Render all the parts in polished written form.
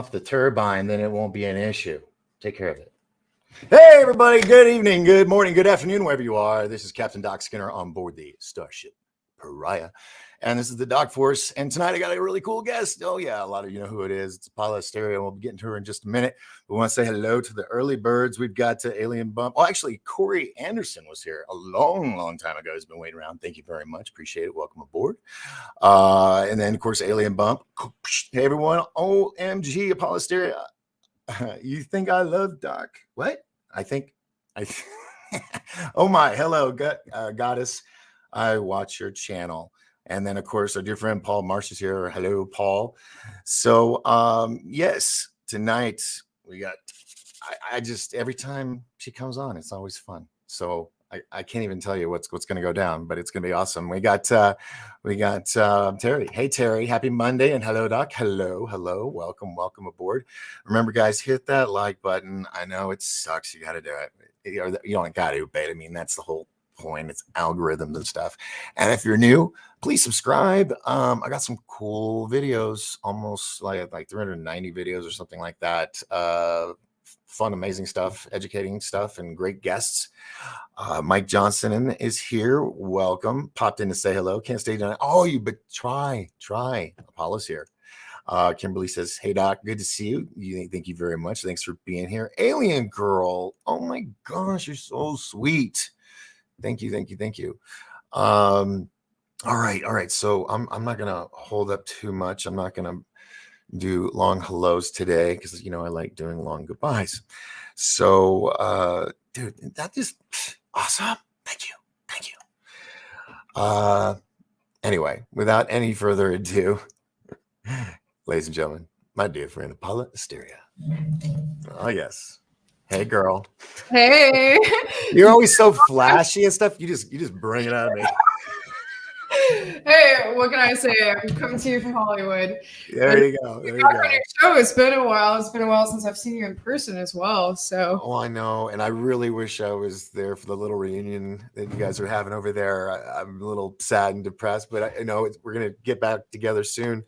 off the turbine, then it won't be an issue. Take care of it. Hey, everybody. Good evening, good morning, good afternoon, wherever you are. This is Captain Doc Skinner on board the Starship Pariah. And this is the Doc Force. And tonight I got a really cool guest. Oh, yeah. A lot of you know who it is. It's Apolla Asteria. We'll be getting to her in just a minute. We want to say hello to the early birds. We've got Alien Bump. Oh, actually, Corey Anderson was here a long time ago. He's been waiting around. Thank you very much. Appreciate it. Welcome aboard. And then, of course, Alien Bump. Hey, everyone. OMG, Apolla Asteria. You think I love Doc? What? I oh my, hello, goddess. I watch your channel. And then, of course, our dear friend Paul Marsh is here. Hello, Paul. So, yes, tonight we got, I just, every time she comes on, it's always fun. So I can't even tell you what's going to go down, but it's going to be awesome. We got Terry. Hey, Terry, happy Monday. And hello, Doc. Hello. Welcome aboard. Remember, guys, hit that like button. I know it sucks. You got to do it. You don't got to, but I mean, that's the whole point. It's algorithms and stuff. And if you're new, please subscribe. I got some cool videos, almost like 390 videos or something like that. Fun, amazing stuff, educating stuff, and great guests. Mike Johnson is here. Welcome. Popped in to say hello. Can't stay down. Oh, but try. Apollo's here. Kimberly says, hey, Doc, good to see you. Thank you very much. Thanks for being here. Alien Girl. Oh, my gosh, you're so sweet. Thank you. All right. So I'm not going to hold up too much. I'm not going to do long hellos today because, I like doing long goodbyes. So, dude, that is awesome. Thank you. Anyway, without any further ado, ladies and gentlemen, my dear friend, Apolla Asteria. Oh, yes. Hey, girl. Hey. You're always so flashy and stuff. You just bring it out of me. Hey, what can I say? I'm coming to you from Hollywood. There you go. On your show. It's been a while. It's been a while since I've seen you in person as well. So. Oh, I know, and I really wish I was there for the little reunion that you guys are having over there. I'm a little sad and depressed, but I know we're gonna get back together soon.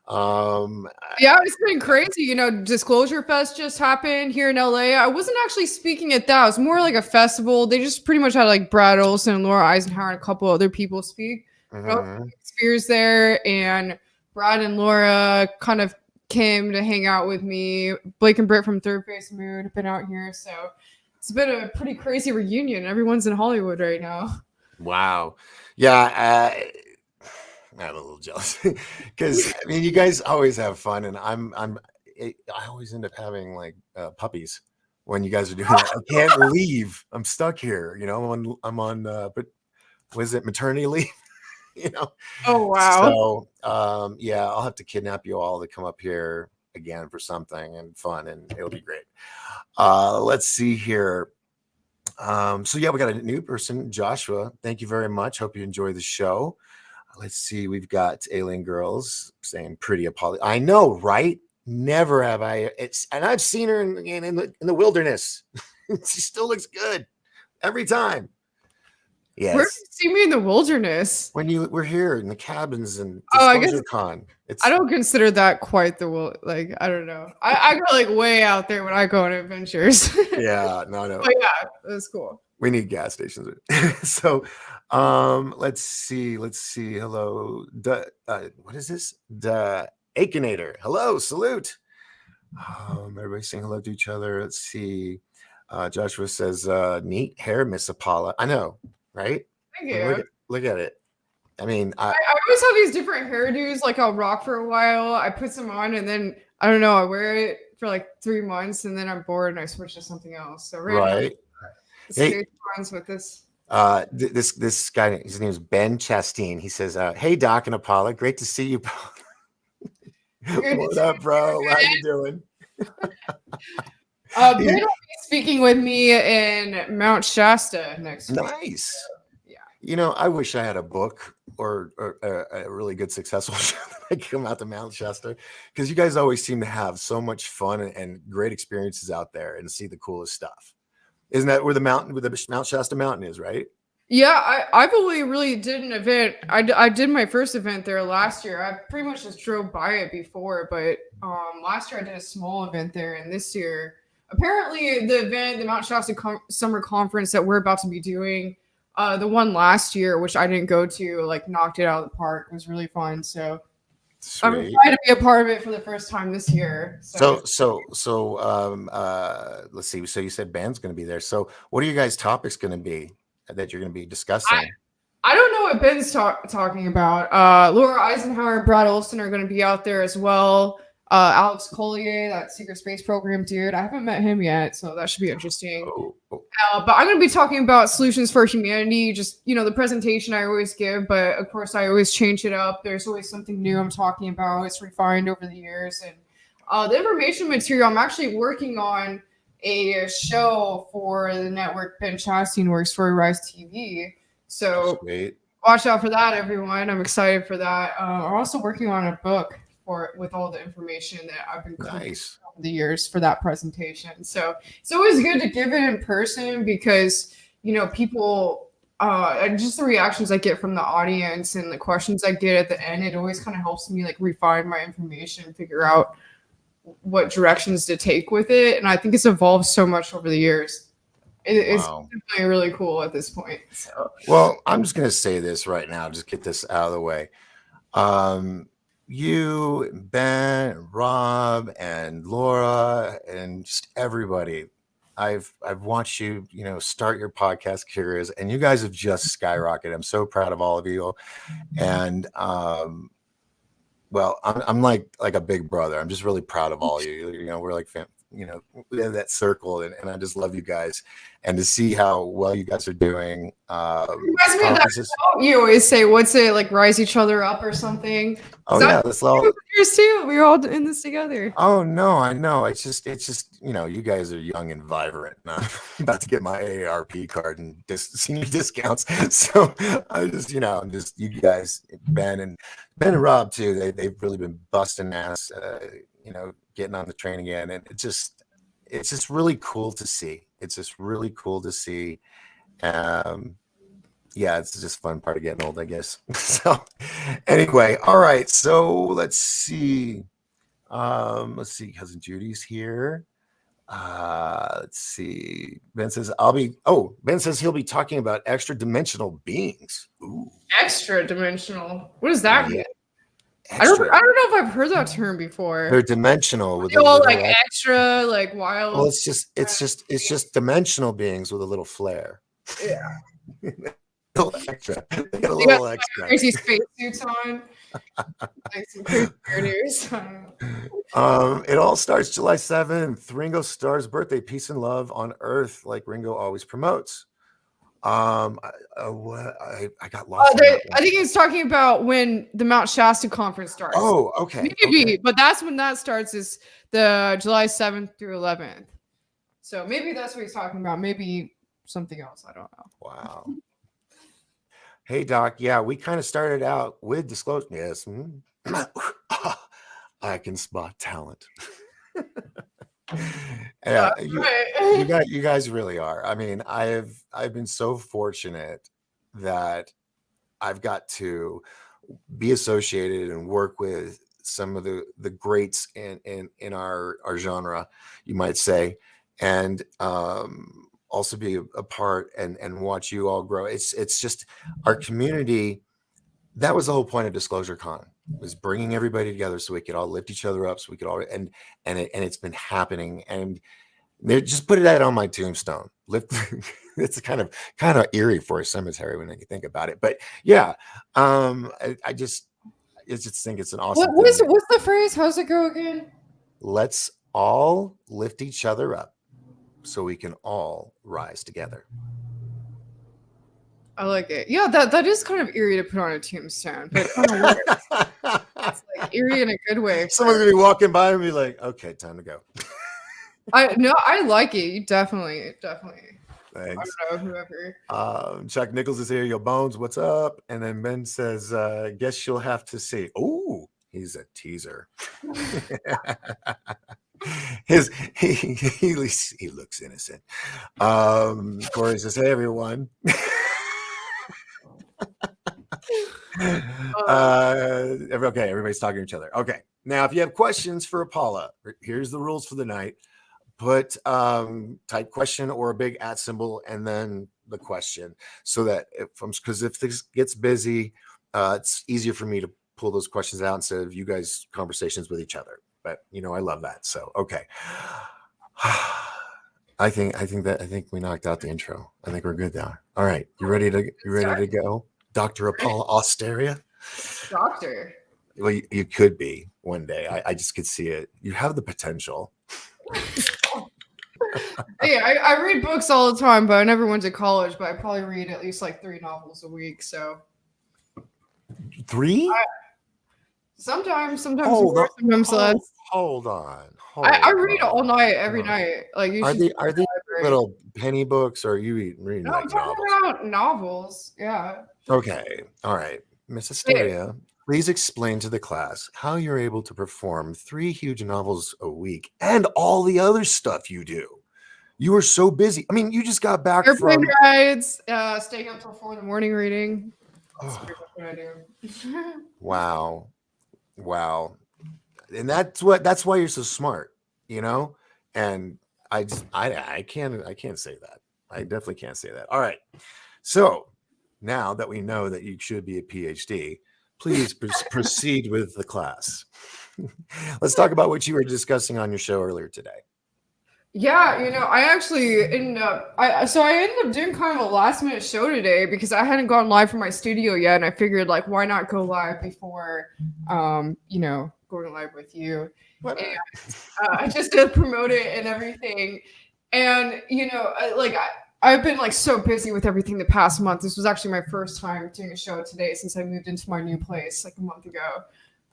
Yeah, it's been crazy. Disclosure Fest just happened here in LA. I wasn't actually speaking at that. It was more like a festival. They just pretty much had like Brad Olson and Laura Eisenhower and a couple other people speak. Spears there, and Brad and Laura kind of came to hang out with me. Blake and Britt from Third Base Mood have been out here, so it's been a pretty crazy reunion. Everyone's in Hollywood right now. Wow. Yeah, I'm a little jealous because you guys always have fun, and I always end up having like puppies when you guys are doing that. I can't leave. I'm stuck here. I'm on but was it maternity leave? Oh wow. So yeah, I'll have to kidnap you all to come up here again for something and fun, and it'll be great. Let's see here. So yeah, we got a new person, Joshua. Thank you very much. Hope you enjoy the show. Let's see. We've got Alien Girls saying pretty Apolla. I know, right? Never have I. And I've seen her in the wilderness. She still looks good every time. Yes. Where did you see me in the wilderness? When you were here in the cabins and I guess Con. I don't consider that quite the I don't know. I go like way out there when I go on adventures. Yeah, no. But yeah, that's cool. We need gas stations. So let's see. Hello. What is this? The Akinator. Hello, salute. Everybody's saying hello to each other. Let's see. Joshua says, neat hair, Miss Apolla. I know. Right? Thank you. Look at it. I mean, I always have these different hairdos. Like I'll rock for a while, I put some on, and then I don't know, I wear it for like 3 months, and then I'm bored and I switch to something else. So right. Hey, friends with this. This guy, his name is Ben Chasteen. He says, "Hey Doc and Apolla, great to see you." What up, bro? How you doing? Ben will be speaking with me in Mount Shasta next week. Nice. So, yeah. I wish I had a book or a really good successful show that I could come out to Mount Shasta, because you guys always seem to have so much fun and great experiences out there and see the coolest stuff. Isn't that where the Mount Shasta Mountain is, right? Yeah, I've only really did an event. I did my first event there last year. I pretty much just drove by it before, but last year I did a small event there, and this year apparently the event, the Mount Shasta Summer Conference that we're about to be doing, the one last year, which I didn't go to, like knocked it out of the park. It was really fun. So I'm Sweet. excited to be a part of it for the first time this year. Let's see. So you said band's going to be there. So what are you guys' topics going to be that you're going to be discussing? I don't know what Ben's talking about. Laura Eisenhower and Brad Olson are going to be out there as well. Alex Collier, that secret space program dude. I haven't met him yet, so that should be interesting. But I'm going to be talking about solutions for humanity, just, you know, the presentation I always give, but of course I always change it up. There's always something new I'm talking about. It's refined over the years. And the information material, I'm actually working on a show for the network Ben Chastain works for Rise TV. So Sweet. Watch out for that, everyone. I'm excited for that. I'm also working on a book with all the information that I've been collecting over the years for that presentation. So it's always good to give it in person because, you know, people and just the reactions I get from the audience and the questions I get at the end, it always kind of helps me like refine my information, figure out what directions to take with it. And I think it's evolved so much over the years. It's definitely really cool at this point. So. Well, I'm just going to say this right now, just get this out of the way. You, Ben, Rob, and Laura, and just everybody, I've watched you, you know, start your podcast careers, and you guys have just skyrocketed. I'm so proud of all of you. And well, I'm like a big brother. I'm just really proud of all you. You know, we're like you know, we have that circle, and I just love you guys, and to see how well you guys are doing. You always say, "What's it like? Rise each other up" or something. Oh yeah, that's all. Yours too. We're all in this together. Oh no, I know. It's just you know, you guys are young and vibrant. And I'm about to get my AARP card and senior discounts. So I just, you know, you guys, Ben and Rob too. They've really been busting ass. You know, getting on the train again, and it's just really cool to see. It's just really cool to see. Yeah, it's just a fun part of getting old, I guess. So anyway, all right, so let's see, cousin Judy's here. Let's see, Ben says Ben says he'll be talking about extra dimensional beings. Ooh. Extra dimensional, what does that mean? I don't know if I've heard that term before. They're dimensional with like extra, like wild. Well, it's just dimensional beings with a little flair. Yeah. A little extra. They got a little extra. Crazy spacesuits on. Like some crazy news. It all starts July 7th. Ringo Starr's birthday, peace and love on Earth, like Ringo always promotes. I got lost. I think he's talking about when the Mount Shasta conference starts. Oh, okay. Maybe, okay. But that's when that starts, is the July 7th through 11th. So maybe that's what he's talking about. Maybe something else. I don't know. Wow. Hey, Doc. Yeah, we kind of started out with disclosure. Yes. I can spot talent. Yeah, you guys really are. I mean, I've been so fortunate that I've got to be associated and work with some of the greats in our genre, you might say, and also be a part and watch you all grow. It's just our community. That was the whole point of Disclosure Con, was bringing everybody together so we could all lift each other up, so we could all and it's been happening. And they just put it out on my tombstone. It's kind of eerie for a cemetery when you think about it. But yeah, I just think it's an awesome. What's the phrase? How's it go again? Let's all lift each other up so we can all rise together. I like it. Yeah, that is kind of eerie to put on a tombstone, but it kind of works. It's like eerie in a good way. Someone's gonna be walking by and be like, "Okay, time to go." I like it. You definitely. Thanks. I don't know, whoever. Chuck Nichols is here. Yo, Bones, what's up? And then Ben says, "Guess you'll have to see." Oh, he's a teaser. He looks innocent. Corey says, "Hey everyone." Okay, everybody's talking to each other. Okay, now if you have questions for Apolla, here's the rules for the night. Put type question or a big @ symbol and then the question, so that because if this gets busy, it's easier for me to pull those questions out instead of you guys conversations with each other. But I love that. So okay. I think we knocked out the intro. I think we're good now. All right, you ready to go, Dr. Apolla Asteria? Doctor. Well, you could be one day. I just could see it. You have the potential. Hey, I read books all the time, but I never went to college. But I probably read at least like 3 novels a week. So 3? Sometimes Hold more, on. sometimes less. Hold on. I read all night, every night. Like you Are should see are my these library. little penny books, or are you reading No, like I'm talking novels? about novels. Yeah. Okay. All right. Miss Hey, Asteria, please explain to the class how you're able to perform 3 huge novels a week and all the other stuff you do. You are so busy. I mean, you just got back airplane from rides, staying up till 4 in the morning reading. That's pretty much what I do. wow. Wow. And that's why you're so smart, And I can't say that. I definitely can't say that. All right. So now that we know that you should be a PhD, please proceed with the class. Let's talk about what you were discussing on your show earlier today. Yeah, I actually ended up I ended up doing kind of a last minute show today because I hadn't gone live from my studio yet, and I figured like why not go live before going live with you. What? And I just to promote it and everything. And I've been like so busy with everything the past month. This was actually my first time doing a show today since I moved into my new place like a month ago,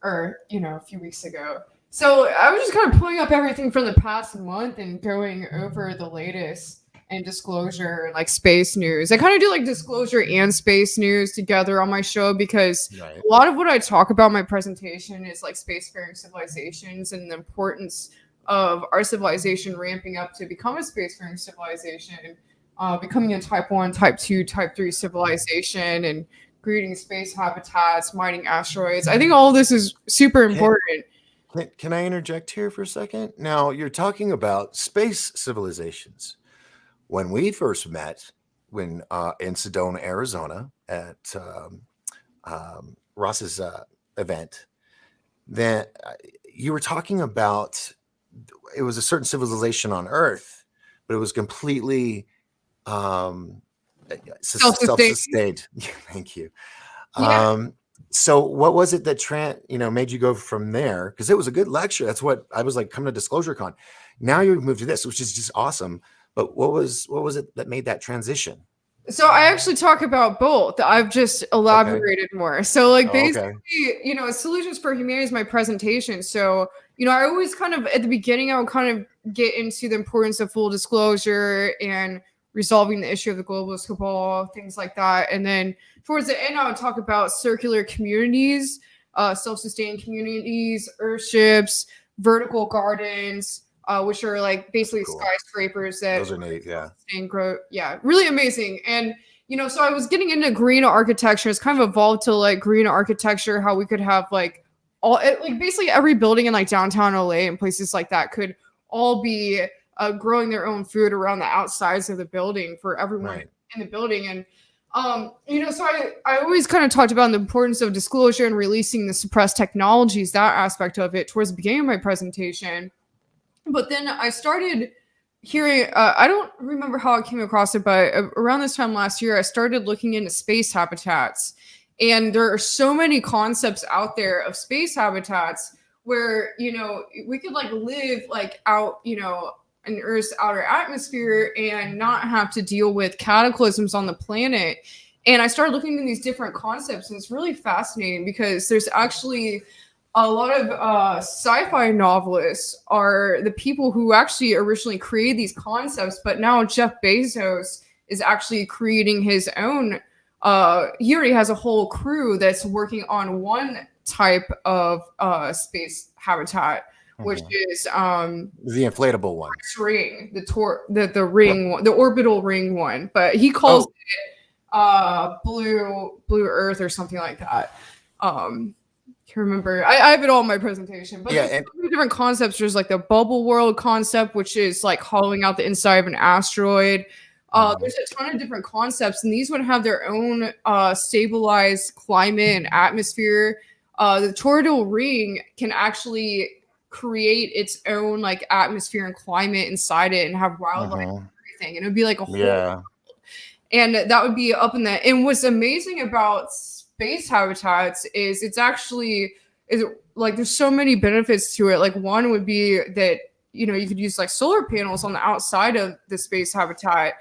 or a few weeks ago. So I was just kind of pulling up everything from the past month and going over the latest and disclosure, like space news. I kind of do like disclosure and space news together on my show because Right. a lot of what I talk about in my presentation is like spacefaring civilizations and the importance of our civilization ramping up to become a spacefaring civilization, becoming a type 1, type 2, type 3 civilization, and creating space habitats, mining asteroids. I think all this is super important. Can I interject here for a second? Now, you're talking about space civilizations. When we first met, in Sedona, Arizona, at Ross's event, then you were talking about it was a certain civilization on Earth, but it was completely self-sustained. Thank you. Yeah. So what was it that made you go from there? Because it was a good lecture. That's what I was like coming to Disclosure Con. Now you moved to this, which is just awesome. But what was it that made that transition? So I actually talk about both. I've just elaborated more. So like basically, Solutions for Humanity is my presentation. So, I always kind of at the beginning, I would kind of get into the importance of full disclosure and resolving the issue of the globalist cabal, things like that. And then towards the end, I would talk about circular communities, self-sustained communities, earthships, vertical gardens, which are like basically Cool. skyscrapers that those are neat, and grow. Yeah, really amazing. And so I was getting into green architecture. It's kind of evolved to like green architecture, how we could have like basically every building in like downtown LA and places like that could all be growing their own food around the outsides of the building for everyone in the building. And so I always kind of talked about the importance of disclosure and releasing the suppressed technologies, that aspect of it, towards the beginning of my presentation. But then I started hearing, I don't remember how I came across it, but around this time last year, I started looking into space habitats. And there are so many concepts out there of space habitats where, we could like live like out, in Earth's outer atmosphere and not have to deal with cataclysms on the planet. And I started looking into these different concepts, and it's really fascinating because there's actually a lot of sci-fi novelists are the people who actually originally created these concepts, but now Jeff Bezos is actually creating his own. He already has a whole crew that's working on one type of space habitat, which is the inflatable one, ring, the ring one, the orbital ring one. But he calls it Blue Earth or something like that. Can't remember. I have it all in my presentation, but Yeah, there's and so many different concepts. There's like the bubble world concept, which is like hollowing out the inside of an asteroid. There's a ton of different concepts, and these would have their own stabilized climate and atmosphere. The Torridal Ring can actually create its own like atmosphere and climate inside it, and have wildlife and everything, and it would be like a whole. yeah. And that would be up in that. And what's amazing about space habitats is it's actually is like there's so many benefits to it. Like one would be that you could use like solar panels on the outside of the space habitat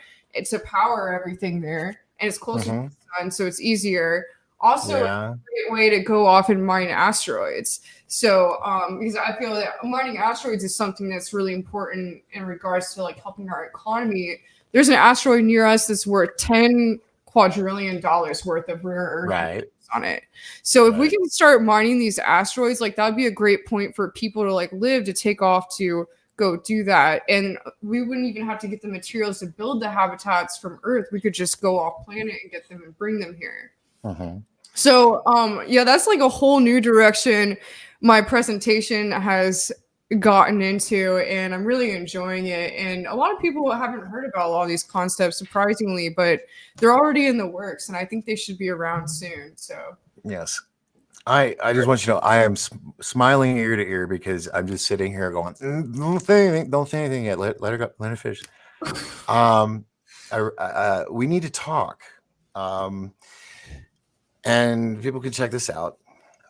to power everything there, and it's closer to the sun, so it's easier. Also, Yeah. a great way to go off and mine asteroids. So, because I feel that mining asteroids is something that's really important in regards to like helping our economy. There's an asteroid near us that's worth $10 quadrillion worth of rare earth Right. on it. So if we Right. can start mining these asteroids, like that would be a great point for people to like live, to take off to go do that. And we wouldn't even have to get the materials to build the habitats from Earth. We could just go off planet and get them and bring them here. So yeah, that's like a whole new direction my presentation has gotten into, and I'm really enjoying it. And a lot of people haven't heard about a lot of these concepts, surprisingly, but they're already in the works, and I think they should be around soon. So Yes. I just want you to know I am smiling ear to ear because I'm just sitting here going, don't say anything yet. Let her go. Let her finish. We need to talk. And people can check this out.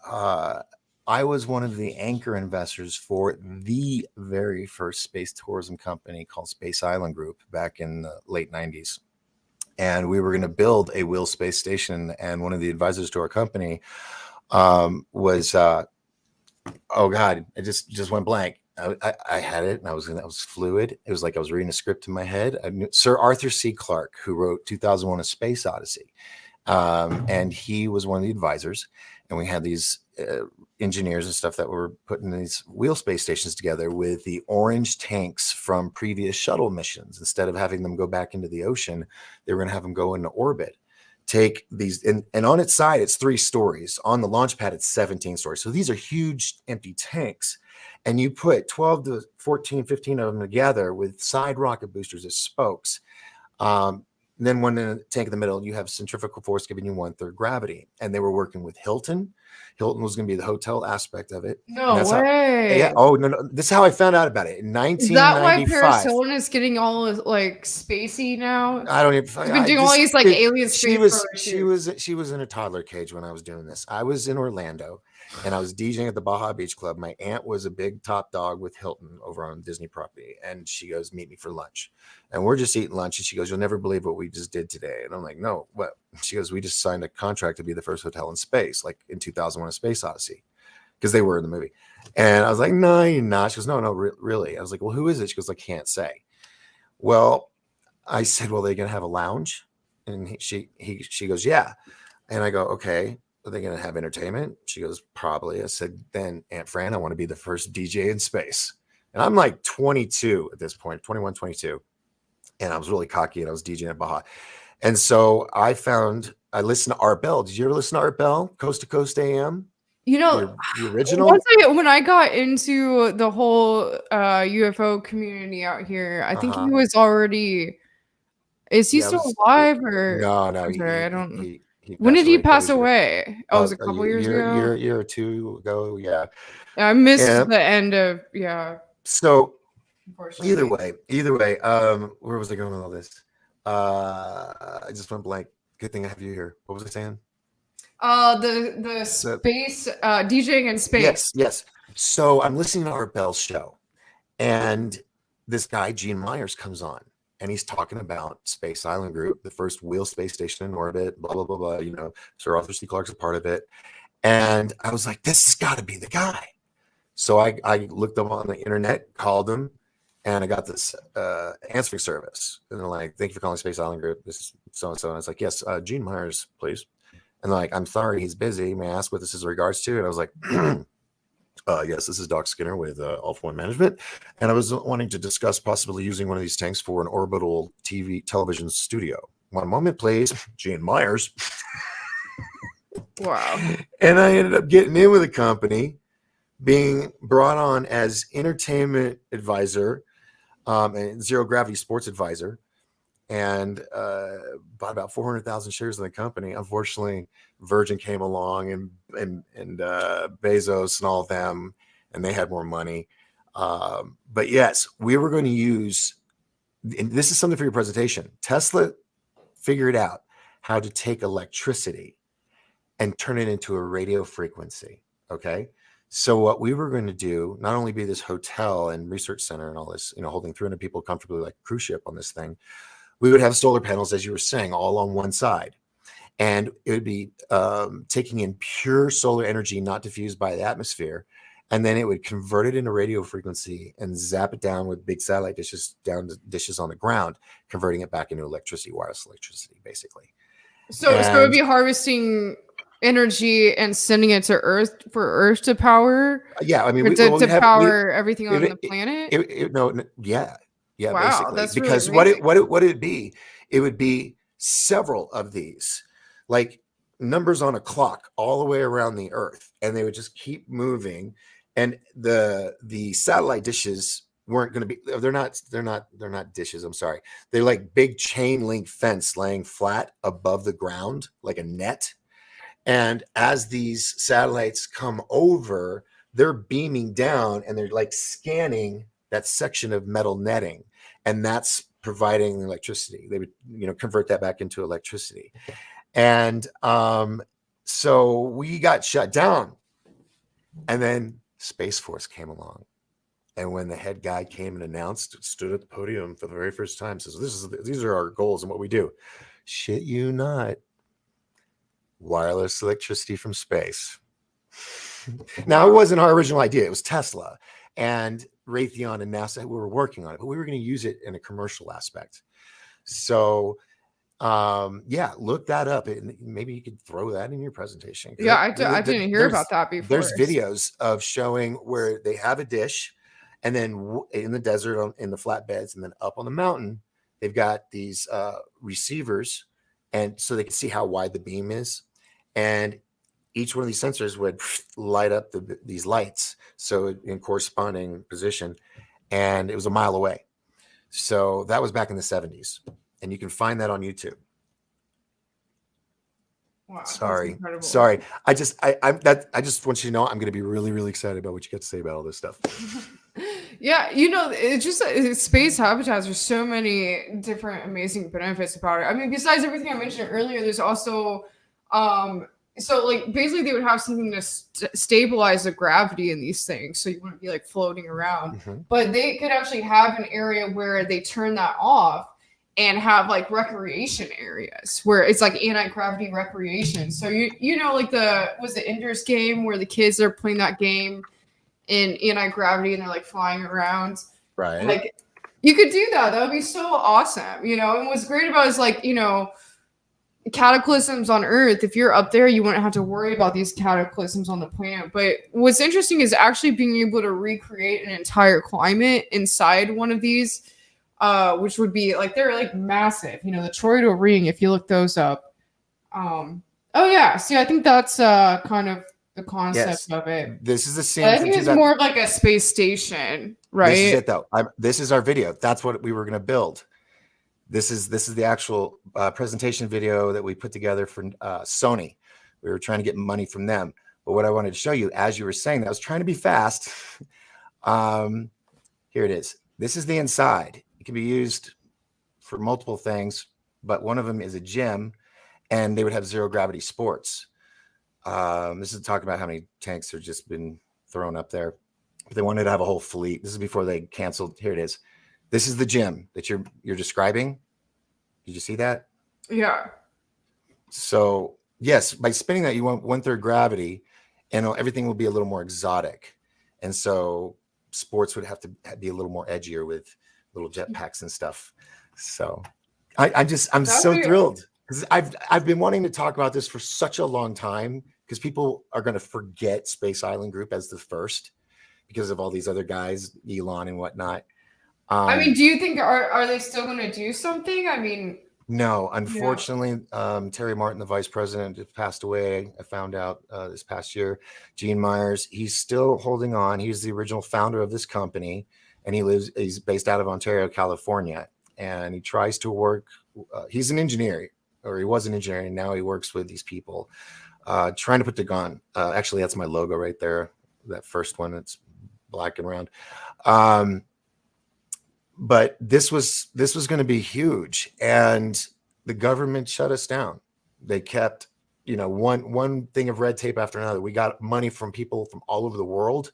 I was one of the anchor investors for the very first space tourism company called Space Island Group back in the late 90s. And we were going to build a wheel space station. And one of the advisors to our company was, oh God, it just went blank. I had it, and I was fluid. It was like I was reading a script in my head. I knew Sir Arthur C. Clarke, who wrote 2001: A Space Odyssey. And he was one of the advisors, and we had these engineers and stuff that were putting these wheel space stations together with the orange tanks from previous shuttle missions. Instead of having them go back into the ocean, they were going to have them go into orbit. Take these, and on its side, it's 3 stories. On the launch pad, it's 17 stories. So these are huge empty tanks. And you put 12 to 14, 15 of them together with side rocket boosters as spokes. And then one in a tank in the middle, you have centrifugal force giving you 1/3 gravity. And they were working with Hilton. Hilton was going to be the hotel aspect of it. no way. Yeah. Oh, no. This is how I found out about it in Is that why 1995. Paris Hilton is getting all like spacey now? I don't even. She's been doing all these like alien space She was in a toddler cage when I was doing this. I was in Orlando, and I was DJing at the Baja Beach Club. My aunt was a big top dog with Hilton over on Disney property, and she goes, "Meet me for lunch." And we're just eating lunch, and she goes, "You'll never believe what we just did today." And I'm like, "No, what?" She goes, "We just signed a contract to be the first hotel in space, like in 2001: A Space Odyssey." Because they were in the movie. And I was like, "No, you're not." She goes, "No, really." I was like, "Well, who is it?" She goes, "I can't say." Well, I said, "Well, are they going to have a lounge?" And she goes, "Yeah." And I go, "Okay, are they going to have entertainment?" She goes, "Probably." I said, "Then Aunt Fran, I want to be the first DJ in space." And I'm like 22 at this point, 21, 22. And I was really cocky, and I was DJing at Baja. And so I listened to Art Bell. Did you ever listen to Art Bell? Coast to Coast AM? The original? When I got into the whole UFO community out here, I think he was already. Is he still alive or? No. I'm sorry, I don't. He When did he pass a couple away? Oh, it was a couple years ago. year or two ago. Yeah. I missed the end of So either unfortunately. way, where was I going with all this? I just went blank. Good thing I have you here. What was I saying? The space DJing in space. Yes. So I'm listening to Art Bell's show, and this guy Gene Myers comes on, and he's talking about Space Island Group, the first wheel space station in orbit, blah blah blah blah. You know, Sir Arthur C. Clarke's a part of it, and I was like, this has got to be the guy. So I looked up on the internet, called him, and I got this answering service. And they're like, "Thank you for calling Space Island Group. This is so and so." And I was like, "Yes, Gene Myers, please." And they're like, "I'm sorry, he's busy. May I ask what this is in regards to?" And I was like, "Yes, this is Doc Skinner with Alpha One Management, and I was wanting to discuss possibly using one of these tanks for an orbital television studio." one moment, please. Gene Myers. Wow. And I ended up getting in with a company, being brought on as entertainment advisor and zero gravity sports advisor, and bought about 400,000 shares in the company. Unfortunately, Virgin came along and Bezos and all of them, and they had more money. But yes, we were going to use, and this is something for your presentation. Tesla figured out how to take electricity and turn it into a radio frequency. Okay. So what we were going to do, not only be this hotel and research center and all this, holding 300 people comfortably like a cruise ship on this thing, we would have solar panels, as you were saying, all on one side. And it would be taking in pure solar energy, not diffused by the atmosphere. And then it would convert it into radio frequency and zap it down with big satellite dishes down to dishes on the ground, converting it back into electricity, wireless electricity, basically. So it would be harvesting energy and sending it to Earth for Earth to power. Yeah, I mean, to power everything on the planet. Yeah, wow, basically, that's because really what would it be? It would be several of these, like numbers on a clock, all the way around the Earth, and they would just keep moving. And the satellite dishes weren't going to be. They're not dishes. I'm sorry. They're like big chain link fence laying flat above the ground, like a net. And as these satellites come over, they're beaming down and they're like scanning that section of metal netting, and that's providing the electricity. They would, convert that back into electricity. And so we got shut down, and then Space Force came along. And when the head guy came and stood at the podium for the very first time, says, "These are our goals and what we do." Shit you not. Wireless electricity from space. Now, it wasn't our original idea. It was Tesla and Raytheon and NASA who were working on it, but we were going to use it in a commercial aspect. So, look that up. And maybe you could throw that in your presentation. Yeah, I didn't hear about that before. There's videos of showing where they have a dish, and then in the desert, in the flatbeds, and then up on the mountain, they've got these receivers, and so they can see how wide the beam is. And each one of these sensors would light up these lights, so in corresponding position, and it was a mile away. So that was back in the 70s, and you can find that on YouTube. Wow, sorry. I just want you to know I'm going to be really, really excited about what you got to say about all this stuff. Yeah, it's just space habitats. There's so many different amazing benefits about it. I mean, besides everything I mentioned earlier, there's also so like basically they would have something to stabilize the gravity in these things, so you wouldn't be like floating around. Mm-hmm. But they could actually have an area where they turn that off and have like recreation areas where it's like anti-gravity recreation. So like the Ender's Game where the kids are playing that game in anti-gravity and they're like flying around. Right. Like you could do that. That would be so awesome. And what's great about it is like, cataclysms on Earth, if you're up there, you wouldn't have to worry about these cataclysms on the planet. But what's interesting is actually being able to recreate an entire climate inside one of these, which would be like, they're like massive, the toroidal ring, if you look those up. See, I think that's kind of the concept of it. This is the same. I think it's more of like a space station, right? This is it though. This is our video. That's what we were going to build. This is the actual presentation video that we put together for Sony. We were trying to get money from them. But what I wanted to show you, as you were saying that, I was trying to be fast. Here it is. This is the inside. It can be used for multiple things, but one of them is a gym, and they would have zero gravity sports. This is talking about how many tanks have just been thrown up there. But they wanted to have a whole fleet. This is before they canceled. Here it is. This is the gym that you're describing. Did you see that? Yeah. So yes, by spinning that, you want 1/3 gravity, and everything will be a little more exotic. And so sports would have to be a little more edgier with little jetpacks and stuff. So I'm so thrilled because I've been wanting to talk about this for such a long time, because people are going to forget Space Island Group as the first because of all these other guys, Elon and whatnot. I mean, do you think are they still going to do something? I mean, No, Yeah. unfortunately, Terry Martin, the vice president, just passed away. I found out this past year. Gene Myers, he's still holding on. He's the original founder of this company, and he's based out of Ontario, California. And he tries to work, he's an engineer, or he was an engineer, and now he works with these people, trying to put the gun. Actually, that's my logo right there. That first one, it's black and round. But this was going to be huge, and the government shut us down. They kept, one thing of red tape after another. We got money from people from all over the world.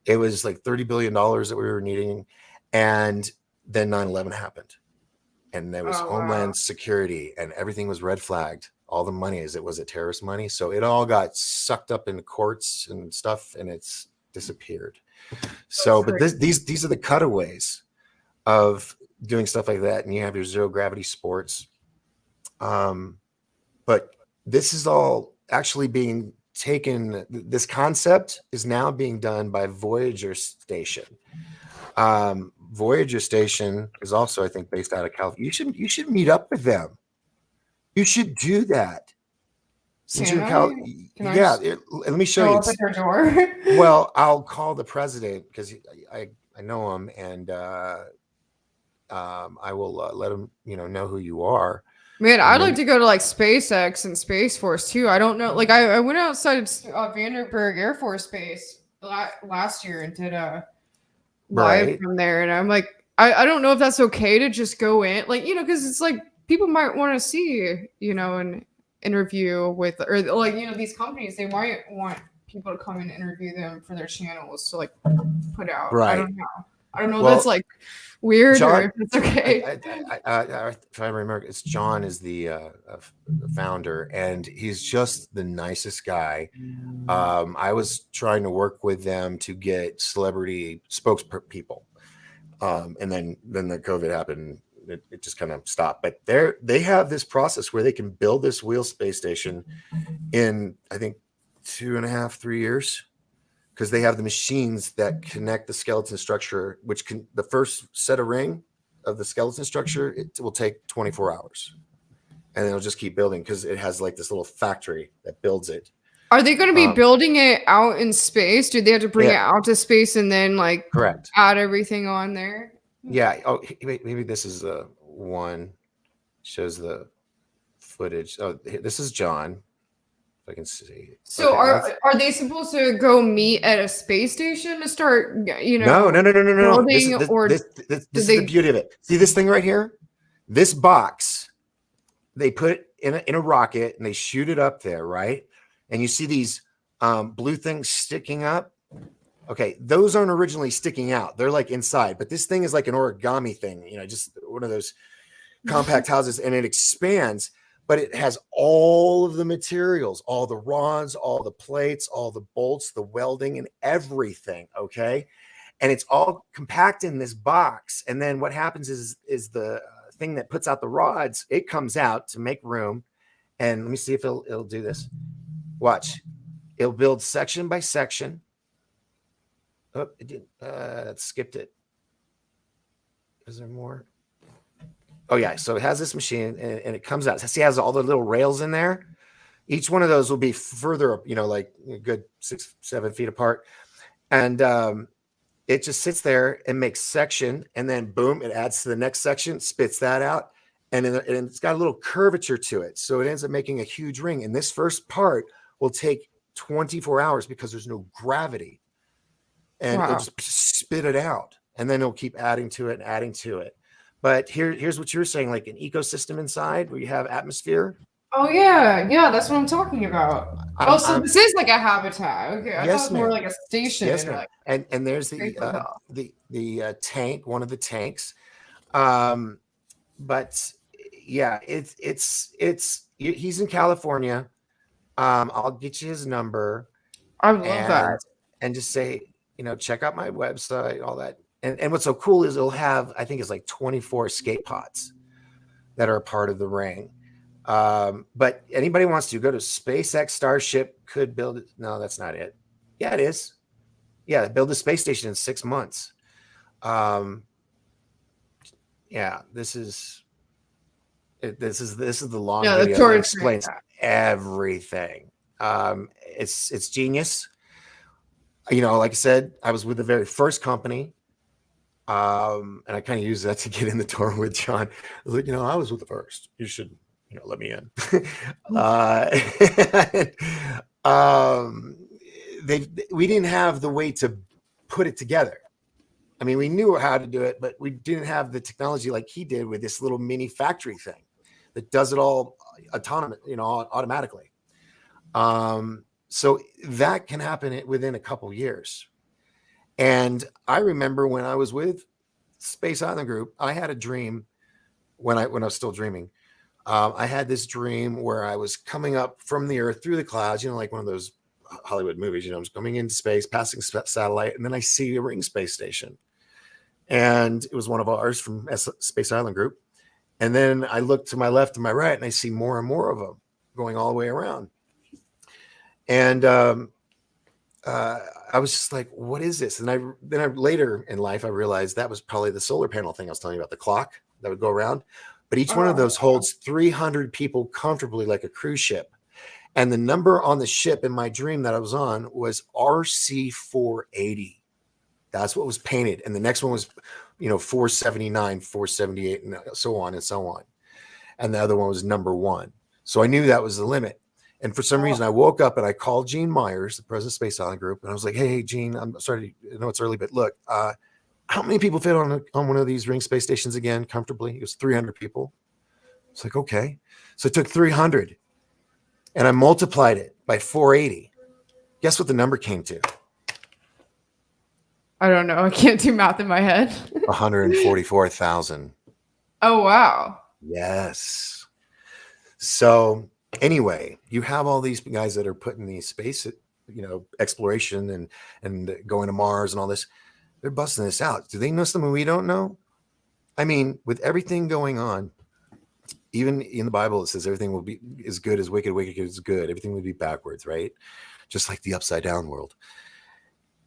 It was like $30 billion that we were needing, and then 9/11 happened, and there was Oh wow. Homeland Security, and everything was red flagged. All the money, it was terrorist money, so it all got sucked up into courts and stuff, and it's disappeared. That's So, but crazy. these are the cutaways of doing stuff like that, and you have your zero gravity sports. But this is all actually being taken. This concept is now being done by Voyager Station. Voyager Station is also, I think, based out of California. You should meet up with them. You should do that. Since you're Can in I? Can I yeah. just Let me show show you. up at their door? Well, I'll call the president because I know him, and I will let him know who you are, Man, and I'd like then to go to like SpaceX and Space Force too. I don't know. Like, I went outside Vandenberg Air Force Base last year and did a live right, from there. And I'm like, I don't know if that's okay to just go in. Like, because it's like people might want to see, an interview with, or like, these companies, they might want people to come and interview them for their channels to like put out. I right. don't know. I don't know if that's Well, like weird or John, if it's okay. if I remember, it's John is the founder, and he's just the nicest guy. I was trying to work with them to get celebrity spokespeople, and then the COVID happened. It just kind of stopped. But they have this process where they can build this wheel space station in, I think, 2.5, 3 years, because they have the machines that connect the skeleton structure, which can, the first set of ring of the skeleton structure, it will take 24 hours, and it'll just keep building because it has like this little factory that builds it. Are they going to be Um, building it out in space? Do they have to bring it yeah, out to space and then like correct. add everything on there? Yeah. Oh, maybe this is one shows the footage. Oh, this is John. If I can see. So Okay, are they supposed to go meet at a space station to start, no, no, no, no, no, no. building, or This did is the they? beauty of it. See this thing right here? This box, they put it in a rocket and they shoot it up there, right? And you see these blue things sticking up. Okay, those aren't originally sticking out. They're like inside, but this thing is like an origami thing, just one of those compact houses, and it expands, but it has all of the materials, all the rods, all the plates, all the bolts, the welding, and everything. Okay. And it's all compact in this box. And then what happens is the thing that puts out the rods, it comes out to make room. And let me see if it'll do this. Watch. It'll build section by section. Oh, it didn't. It skipped it. Is there more? Oh yeah. So it has this machine, and it comes out. See, it has all the little rails in there. Each one of those will be further up, like a good 6, 7 feet apart. And it just sits there and makes section, and then boom, it adds to the next section, spits that out, and it's got a little curvature to it. So it ends up making a huge ring. And this first part will take 24 hours because there's no gravity. And it'll Wow. just spit it out. And then it'll keep adding to it and adding to it. But here's what you're saying, like an ecosystem inside where you have atmosphere. Oh yeah, that's what I'm talking about. Oh, so I'm this is like a habitat. Okay, I thought it Yes, was more ma'am. like a station. Yes, ma'am. Like And there's great the football. tank, one of the tanks. Um, but yeah, he's in California. I'll get you his number, I love that. and just say, check out my website, all that. And what's so cool is it'll have, I think it's like 24 escape pods that are a part of the ring. But anybody wants to go to SpaceX Starship could build it. No, that's not it. Yeah, it is. Yeah, build a space station in 6 months. Yeah, this is This is the long Yeah, the video that torture. explains everything. It's genius. You know, like I said, I was with the very first company. And I kind of use that to get in the door with John. I was like, you know, I was with the first. You should, you know, let me in. um, we didn't have the way to put it together. I mean, we knew how to do it, but we didn't have the technology like he did with this little mini factory thing that does it all autonomous, you know, automatically. So that can happen within a couple years. And I remember when I was with Space Island Group, I had a dream when I was still dreaming. I had this dream where I was coming up from the Earth through the clouds, you know, like one of those Hollywood movies. You know, I'm just coming into space, passing satellite, and then I see a ring space station, and it was one of ours from Space Island Group. And then I look to my left and my right, and I see more and more of them going all the way around. And I was just like, what is this? And then I later in life, I realized that was probably the solar panel thing I was telling you about, the clock that would go around. But each one of those holds 300 people comfortably, like a cruise ship. And the number on the ship in my dream that I was on was RC 480. That's what was painted. And the next one was, you know, 479, 478, and so on and so on. And the other one was number 1. So I knew that was the limit. And for some reason, I woke up and I called Gene Myers, the president of Space Island Group, and I was like, "Hey, Gene, I'm sorry, I know it's early, but look, how many people fit on one of these ring space stations again comfortably?" It was 300 people. It's like, okay. So I took 300 and I multiplied it by 480. Guess what the number came to? I don't know. I can't do math in my head. 144,000. Oh, wow. Yes. So anyway, you have all these guys that are putting these space, you know, exploration and going to Mars and all this. They're busting this out. Do they know something we don't know? I mean, with everything going on, even in the Bible, it says everything will be as good as wicked, wicked is good. Everything will be backwards, right? Just like the upside down world.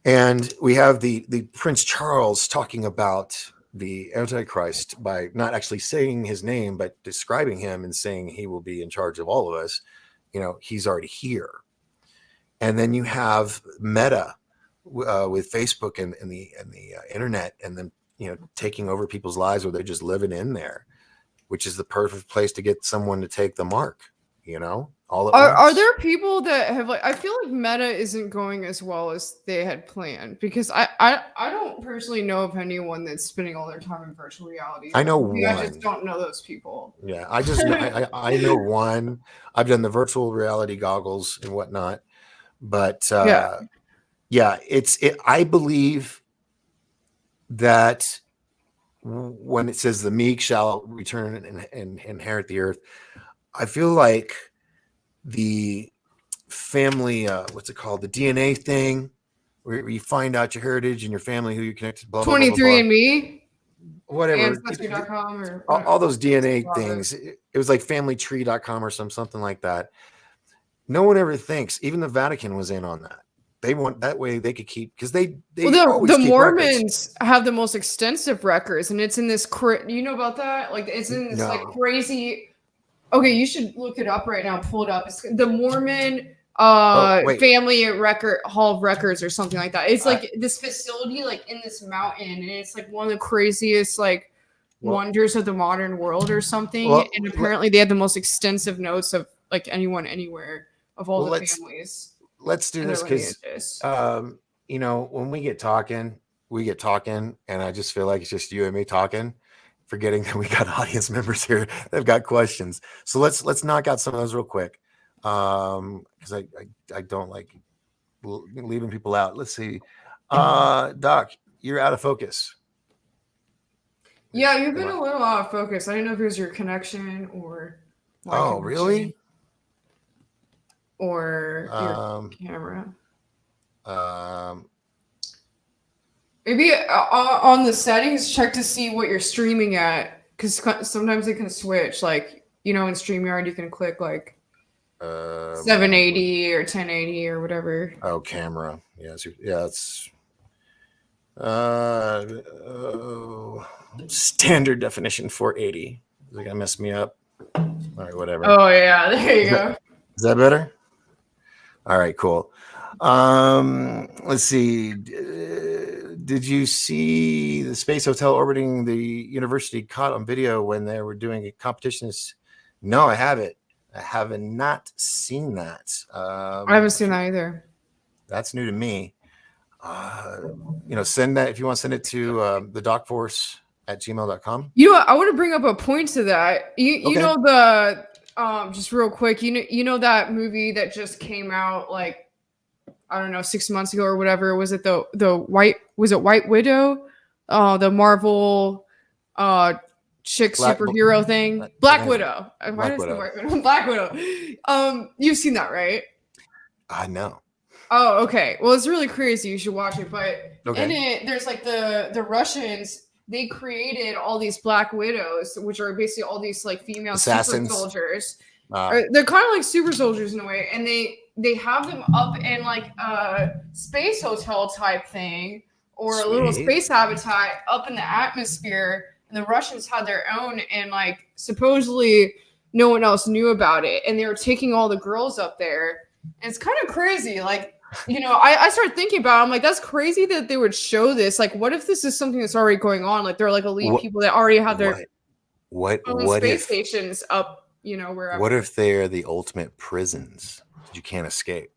And we have the Prince Charles talking about the Antichrist by not actually saying his name, but describing him and saying he will be in charge of all of us. You know, he's already here. And then you have Meta with Facebook and the internet, and then, you know, taking over people's lives where they're just living in there, which is the perfect place to get someone to take the mark, you know, all at once. Are there people that have, like, I feel like Meta isn't going as well as they had planned, because I don't personally know of anyone that's spending all their time in virtual reality. I know Maybe one. I just don't know those people. Yeah, I just know, I know one. I've done the virtual reality goggles and whatnot, but yeah, I believe that when it says the meek shall return and inherit the earth, I feel like the family, what's it called? The DNA thing, where you find out your heritage and your family, who you're connected, blah, blah, blah, blah, 23andMe, whatever. Ancestry.com, or all those DNA things. It was like familytree.com or something like that. No one ever thinks, even the Vatican was in on that. They want that way they could keep, because they always the keep Mormons records. have the most extensive records, and it's in this you know about that? Like, it's in this like crazy. Okay, you should look it up right now. Pull it up. It's the Mormon family record hall of records or something like that. It's like this facility, like in this mountain, and it's like one of the craziest like wonders of the modern world or something. And apparently they have the most extensive notes of like anyone anywhere of all the families. Let's do this, because you know, when we get talking, and I just feel like it's just you and me talking, forgetting that we got audience members here that've got questions. So let's knock out some of those real quick, because I don't like leaving people out. Let's see. Doc, you're out of focus. Yeah, you've been a little out of focus. I didn't know if it was your connection or my connection. Really? Or your camera. Maybe on the settings, check to see what you're streaming at, because sometimes it can switch. Like, you know, in StreamYard, you can click like 780 or 1080 or whatever. Oh, camera. Yes, yeah, it's standard definition 480. Is it gonna mess me up? All right, whatever. Oh yeah, there you go. Is that better? All right, cool. Let's see. Did you see the space hotel orbiting the university caught on video when they were doing a competition? No, I haven't. I have not seen that. I haven't seen that either. That's new to me. Send that if you want to send it to the docforce@gmail.com. You know what? I want to bring up a point to that. You know the just real quick, you know that movie that just came out like I don't know 6 months ago or whatever. Was it the White Widow? The Marvel chick superhero thing. Black Widow. Why did I say White Widow? Black Widow. You've seen that, right? I know. Oh, okay. Well, it's really crazy. You should watch it. But in it, there's like the Russians. They created all these Black Widows, which are basically all these like female assassins, super soldiers. They're kind of like super soldiers in a way, and they have them up in like a space hotel type thing or a little space habitat up in the atmosphere. And the Russians had their own, and like supposedly no one else knew about it, and they were taking all the girls up there. And it's kind of crazy, like. I started thinking about it. I'm like, that's crazy that they would show this. Like, what if this is something that's already going on? Like, they're like elite people that already have their space stations up, wherever. What if they're the ultimate prisons that you can't escape?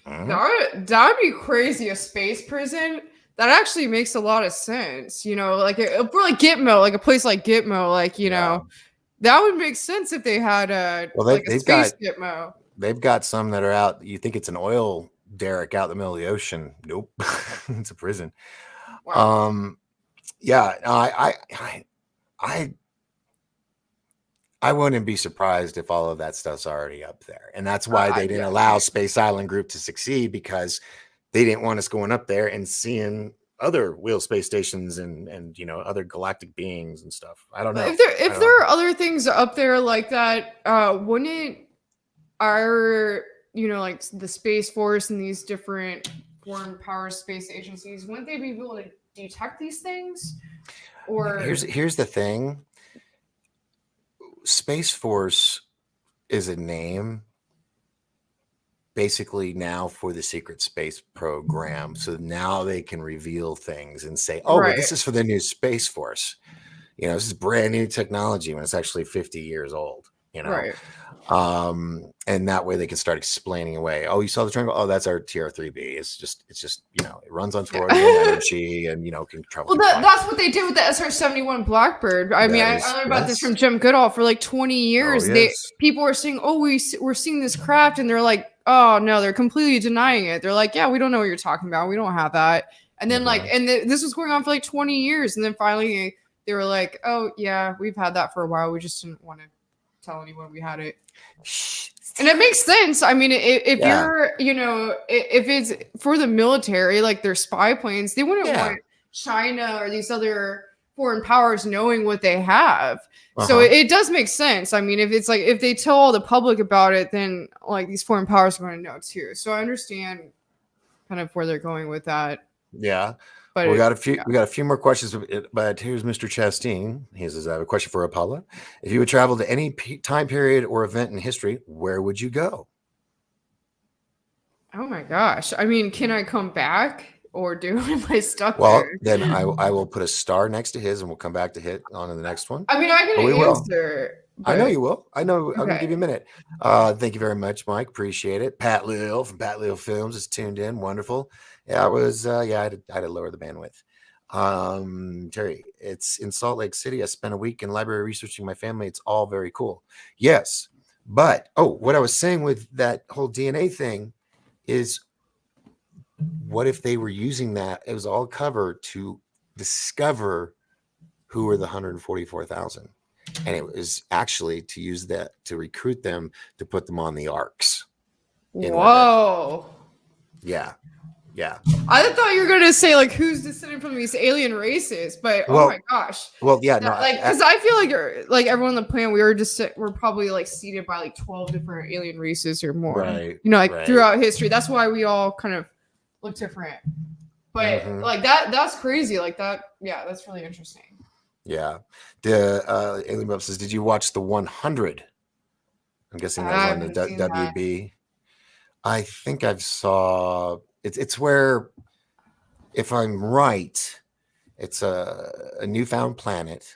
That would be crazy, a space prison. That actually makes a lot of sense. Like for like Gitmo, like a place like Gitmo, like, that would make sense if they had a space Gitmo. They've got some that are out. You think it's an oil derrick out in the middle of the ocean? Nope, it's a prison. Wow. I wouldn't be surprised if all of that stuff's already up there, and that's why they didn't allow Space Island Group to succeed, because they didn't want us going up there and seeing other wheel space stations and other galactic beings and stuff. I don't know. If there are other things up there like that, wouldn't our like the Space Force and these different foreign power space agencies, wouldn't they be able to detect these things? Or here's the thing. Space Force is a name basically now for the secret space program. So now they can reveal things and say, well, this is for the new Space Force. This is brand new technology when it's actually 50 years old. Right. And that way they can start explaining away. Oh, you saw the triangle? Oh, that's our TR-3B. It's just it runs on fluoride energy and can travel. Well, that's what they did with the SR-71 Blackbird. I learned about this from Jim Goodall for like 20 years. People were saying, "Oh, we're seeing this craft," and they're like, "Oh no," they're completely denying it. They're like, "Yeah, we don't know what you're talking about. We don't have that." And then this was going on for like 20 years, and then finally they were like, "Oh yeah, we've had that for a while. We just didn't want to tell anyone we had it." And it makes sense. I mean, if you're, if it's for the military, like their spy planes, they wouldn't want China or these other foreign powers knowing what they have. So it does make sense. I mean, if it's like, if they tell all the public about it, then like these foreign powers are going to know too. So I understand kind of where they're going with that. Yeah. But we got a few more questions, but here's Mr. Chastain. He says, I have a question for Apolla. If you would travel to any time period or event in history, where would you go? Oh my gosh. I mean, can I come back or am I stuck there? Well, then I will put a star next to his and we'll come back to hit on to the next one. I mean, I can answer. I know you will. I know. Okay. I'm going to give you a minute. Thank you very much, Mike. Appreciate it. Pat Lil from Pat Lil Films is tuned in. Wonderful. Yeah, it was. I had to lower the bandwidth. Terry, it's in Salt Lake City. I spent a week in library researching my family. It's all very cool. Yes, but what I was saying with that whole DNA thing is, what if they were using that? It was all cover to discover who were the 144,000. And it was actually to use that to recruit them to put them on the arcs. Whoa. Yeah. I thought you were going to say like who's descended from these alien races, but oh my gosh. Well, yeah, no. Because I feel like everyone on the planet, we're probably like seeded by like 12 different alien races or more. Right. Throughout history. That's why we all kind of look different. But like that's crazy. Like that, yeah, that's really interesting. Yeah. The Alien Bub says, did you watch the 100? I'm guessing that was I on the haven't seen that. WB. I think I've saw it's where, if I'm right, it's a newfound planet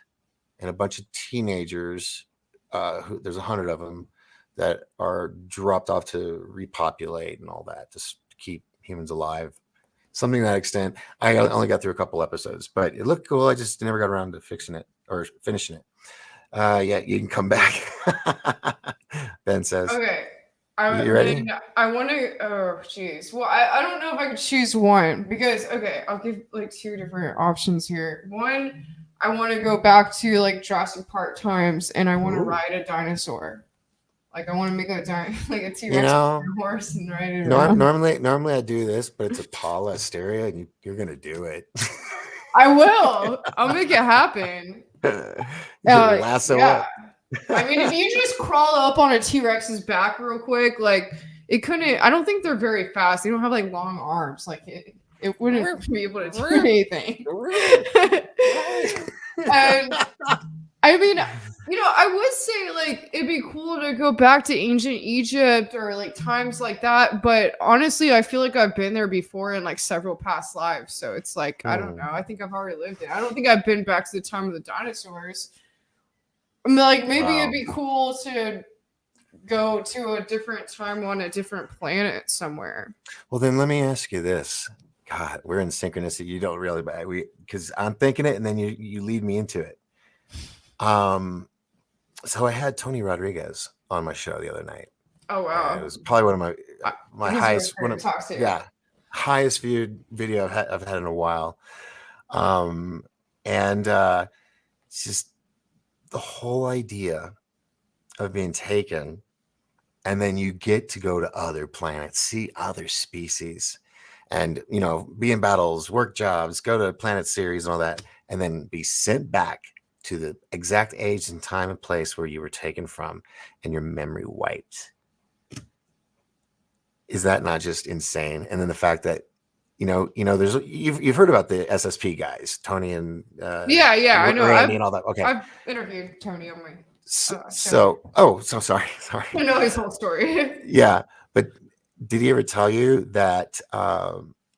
and a bunch of teenagers. There's 100 of them that are dropped off to repopulate and all that, just to keep humans alive. Something to that extent. I only got through a couple episodes, but it looked cool. I just never got around to fixing it or finishing it. Yeah, you can come back. Ben says, Okay. you ready? I want to. Oh, jeez. Well, I don't know if I could choose one because okay, I'll give like two different options here. One, I want to go back to like Jurassic Park times, and I want to Ooh. ride a dinosaur. Like I want to make a like a T You Rex know, horse and ride it around. normally I do this, but it's Apolla Asteria, and you're gonna do it. I will. I'll make it happen. Lasso Yeah. up. I mean, if you just crawl up on a T Rex's back real quick, like it couldn't. I don't think they're very fast. They don't have like long arms. Like it wouldn't be able to do anything. And I mean, I would say like it'd be cool to go back to ancient Egypt or like times like that. But honestly, I feel like I've been there before in like several past lives. So it's like I don't know. I think I've already lived it. I don't think I've been back to the time of the dinosaurs. I mean, like maybe it'd be cool to go to a different time on a different planet somewhere. Well, then let me ask you this. God, we're in synchronicity. You don't really, but because I'm thinking it, and then you lead me into it. So I had Tony Rodriguez on my show the other night. Oh wow! It was probably one of my highest, highest viewed video I've had in a while. And it's just the whole idea of being taken, and then you get to go to other planets, see other species, and be in battles, work jobs, go to Planet Series and all that, and then be sent back to the exact age and time and place where you were taken from, and your memory wiped. Is that not just insane? And then the fact that there's you've heard about the SSP guys, Tony and I know Randy and all that. Okay, I've interviewed Tony on my so sorry. I know his whole story. Yeah, but did he ever tell you that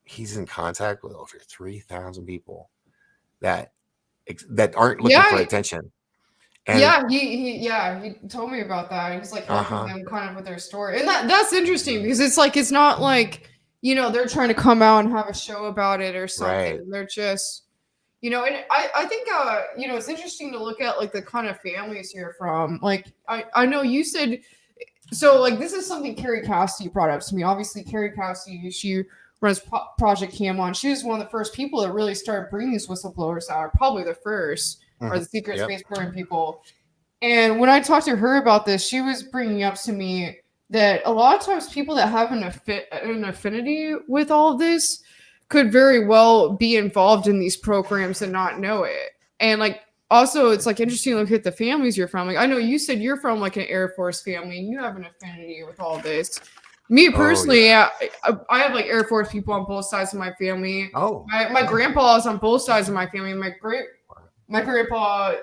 he's in contact with over 3,000 people that aren't looking for attention? And he told me about that. He's like helping them kind of with their story, and that's interesting because it's not like they're trying to come out and have a show about it or something. Right. They're just and I think it's interesting to look at like the kind of families you're from. Like I know you said so like this is something Carrie Cassidy brought up to me. Obviously, Carrie Cassidy, she runs Project Camon. She was one of the first people that really started bringing these whistleblowers out. Probably the first. Or the secret space program people. And when I talked to her about this, she was bringing up to me that a lot of times people that have an affinity with all of this could very well be involved in these programs and not know it. And like also it's like interesting to look at the families you're from. Like I know you said you're from like an Air Force family and you have an affinity with all this. Me personally, I have like Air Force people on both sides of my family. Oh, my grandpa is on both sides of my family. My grandpa,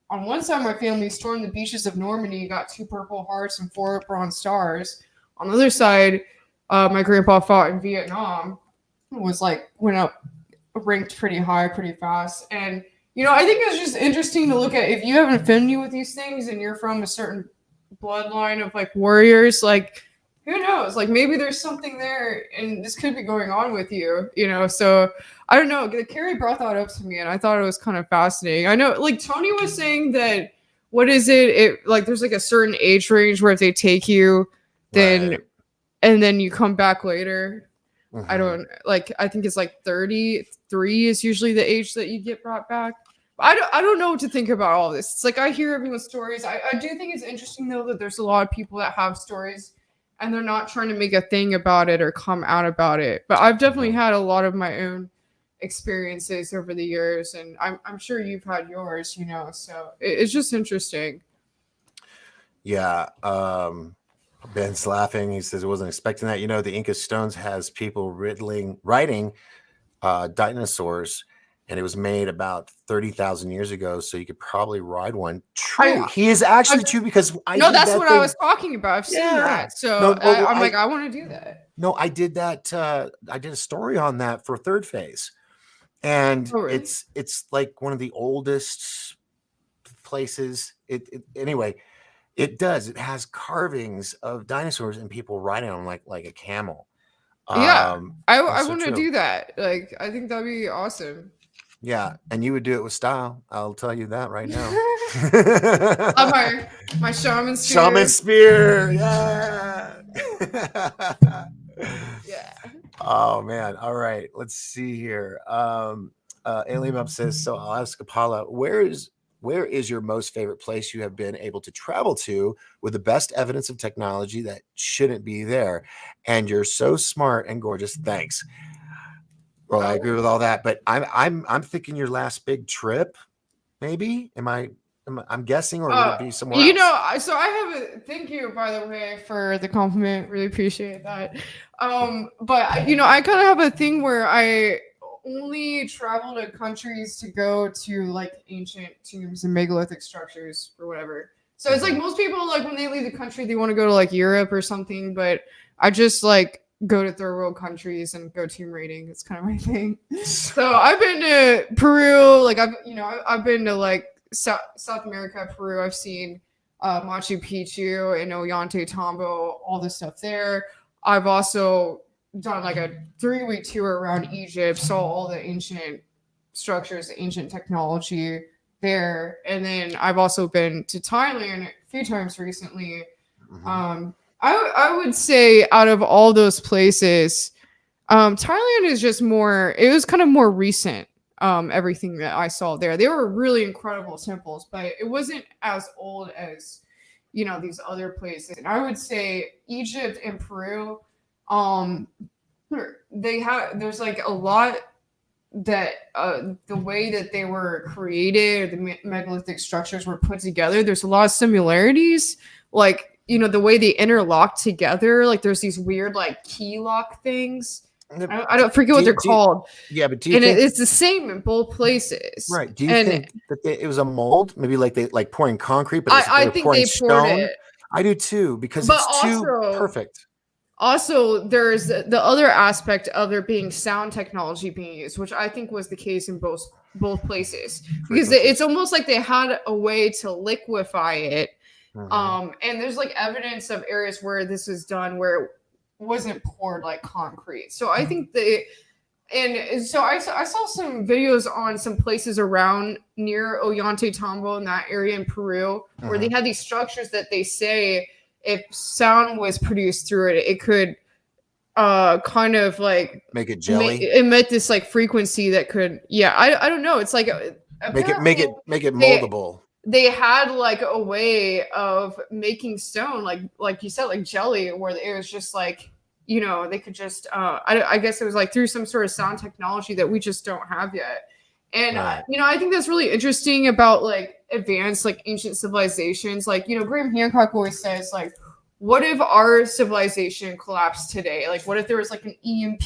on one side of my family, stormed the beaches of Normandy, got 2 Purple Hearts and 4 Bronze Stars. On the other side, my grandpa fought in Vietnam, went up, ranked pretty high, pretty fast. And, I think it's just interesting to look at if you have an affinity with these things and you're from a certain bloodline of like warriors, like, who knows? Like maybe there's something there and this could be going on with you, so I don't know. Carrie brought that up to me and I thought it was kind of fascinating. I know like Tony was saying that, what is it? Like there's like a certain age range where if they take you, then, and then you come back later. Mm-hmm. I think it's like 33 is usually the age that you get brought back. I don't know what to think about all this. It's like, I hear everyone's stories. I do think it's interesting though, that there's a lot of people that have stories and they're not trying to make a thing about it or come out about it. But I've definitely had a lot of my own experiences over the years, and I'm sure you've had yours, so it's just interesting. Yeah. Ben's laughing. He says, I wasn't expecting that. The Inca Stones has people writing dinosaurs and it was made about 30,000 years ago. So you could probably ride one. I, True. He is actually true because I no, did that's that what I thing. was talking about. I've seen Yeah. that. So No, well, I'm like, I want to do that. No, I did that. I did a story on that for Third Phase, and Oh, really? it's like one of the oldest places. Anyway, it does. It has carvings of dinosaurs and people riding on them like a camel. Yeah, I So want to true. do that. Like, I think that'd be awesome. Yeah, and you would do it with style. I'll tell you that right now. my shaman spear. Shaman spear, yeah. Yeah. Oh man. All right. Let's see here. Alien Up says, so I'll ask Apolla, where is your most favorite place you have been able to travel to with the best evidence of technology that shouldn't be there? And you're so smart and gorgeous. Thanks. Well, I agree with all that, but I'm thinking your last big trip, maybe. I'm guessing, or would it be somewhere else? You know, so I have a thank you, by the way, for the compliment. Really appreciate that. But you know, I kind of have a thing where I only travel to countries to go to like ancient tombs and megalithic structures or whatever. So it's like most people, like when they leave the country, they want to go to like Europe or something, but I just like go to third world countries and go tomb raiding. It's kind of my thing. So I've been to Peru, like I've been to like South America, Peru. I've seen Machu Picchu and Ollantaytambo, all the stuff there. I've also done like a 3-week tour around Egypt, saw all the ancient structures, ancient technology there, and then I've also been to Thailand a few times recently. I would say out of all those places, Thailand is just more. It was kind of more recent. Everything that I saw there, they were really incredible temples, but it wasn't as old as these other places. And I would say Egypt and Peru, there's like a lot that the way that they were created, the megalithic structures were put together, there's a lot of similarities, like the way they interlock together, like there's these weird like key lock things. I don't forget what they're called. Yeah, but do you think it's the same in both places? Right. Do you think that it was a mold? Maybe like they like pouring concrete, but I think they poured it. I do too, because it's too perfect. Also, there's the other aspect of there being sound technology being used, which I think was the case in both places, because it's almost like they had a way to liquefy it. And there's like evidence of areas where this is done where it wasn't poured like concrete. So I think so I saw some videos on some places around near Ollantaytambo in that area in Peru where they had these structures that they say if sound was produced through it, it could kind of like make it jelly, emit this like frequency that could, I don't know. It's like make it moldable. They had like a way of making stone, like you said, like jelly, where it was just like, they could just, I guess it was like through some sort of sound technology that we just don't have yet. And, I think that's really interesting about like advanced, like ancient civilizations. Like, Graham Hancock always says like, what if our civilization collapsed today? Like, what if there was like an EMP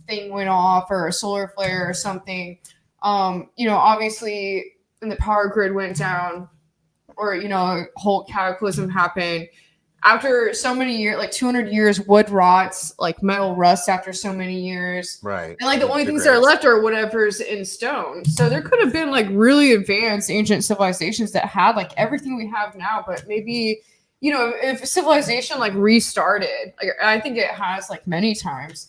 thing went off or a solar flare or something? Obviously, and the power grid went down, or a whole cataclysm happened. After so many years, like 200 years, wood rots, like metal rusts after so many years. Right. And like the only things that are left are whatever's in stone. So there could have been like really advanced ancient civilizations that had like everything we have now, but maybe, if civilization like restarted, like I think it has like many times,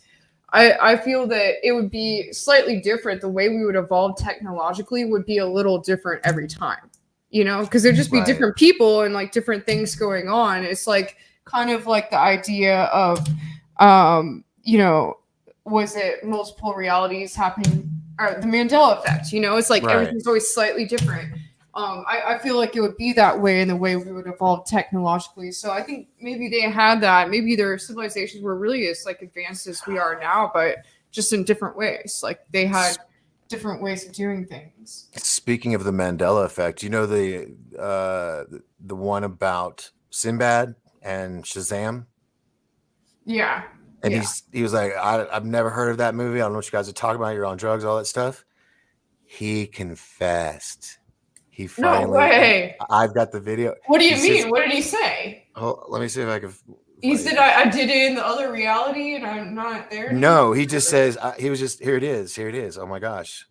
I feel that it would be slightly different. The way we would evolve technologically would be a little different every time. Because there'd just be different people and like different things going on. It's like kind of like the idea of, was it multiple realities happening, or the Mandela effect? It's like everything's always slightly different. I feel like it would be that way in the way we would evolve technologically. So I think maybe they had that. Maybe their civilizations were really as like advanced as we are now, but just in different ways. Like they had different ways of doing things. Speaking of the Mandela effect, the one about Sinbad and Shazam? Yeah. And he was like, I've never heard of that movie. I don't know what you guys are talking about. You're on drugs, all that stuff. He confessed. He No finally. way. I've got the video. What do you He mean? says, What did he say? oh, let me see if I can. He said, I did it in the other reality and I'm not there anymore? No, he just says, he was just, here it is. Here it is. Oh my gosh.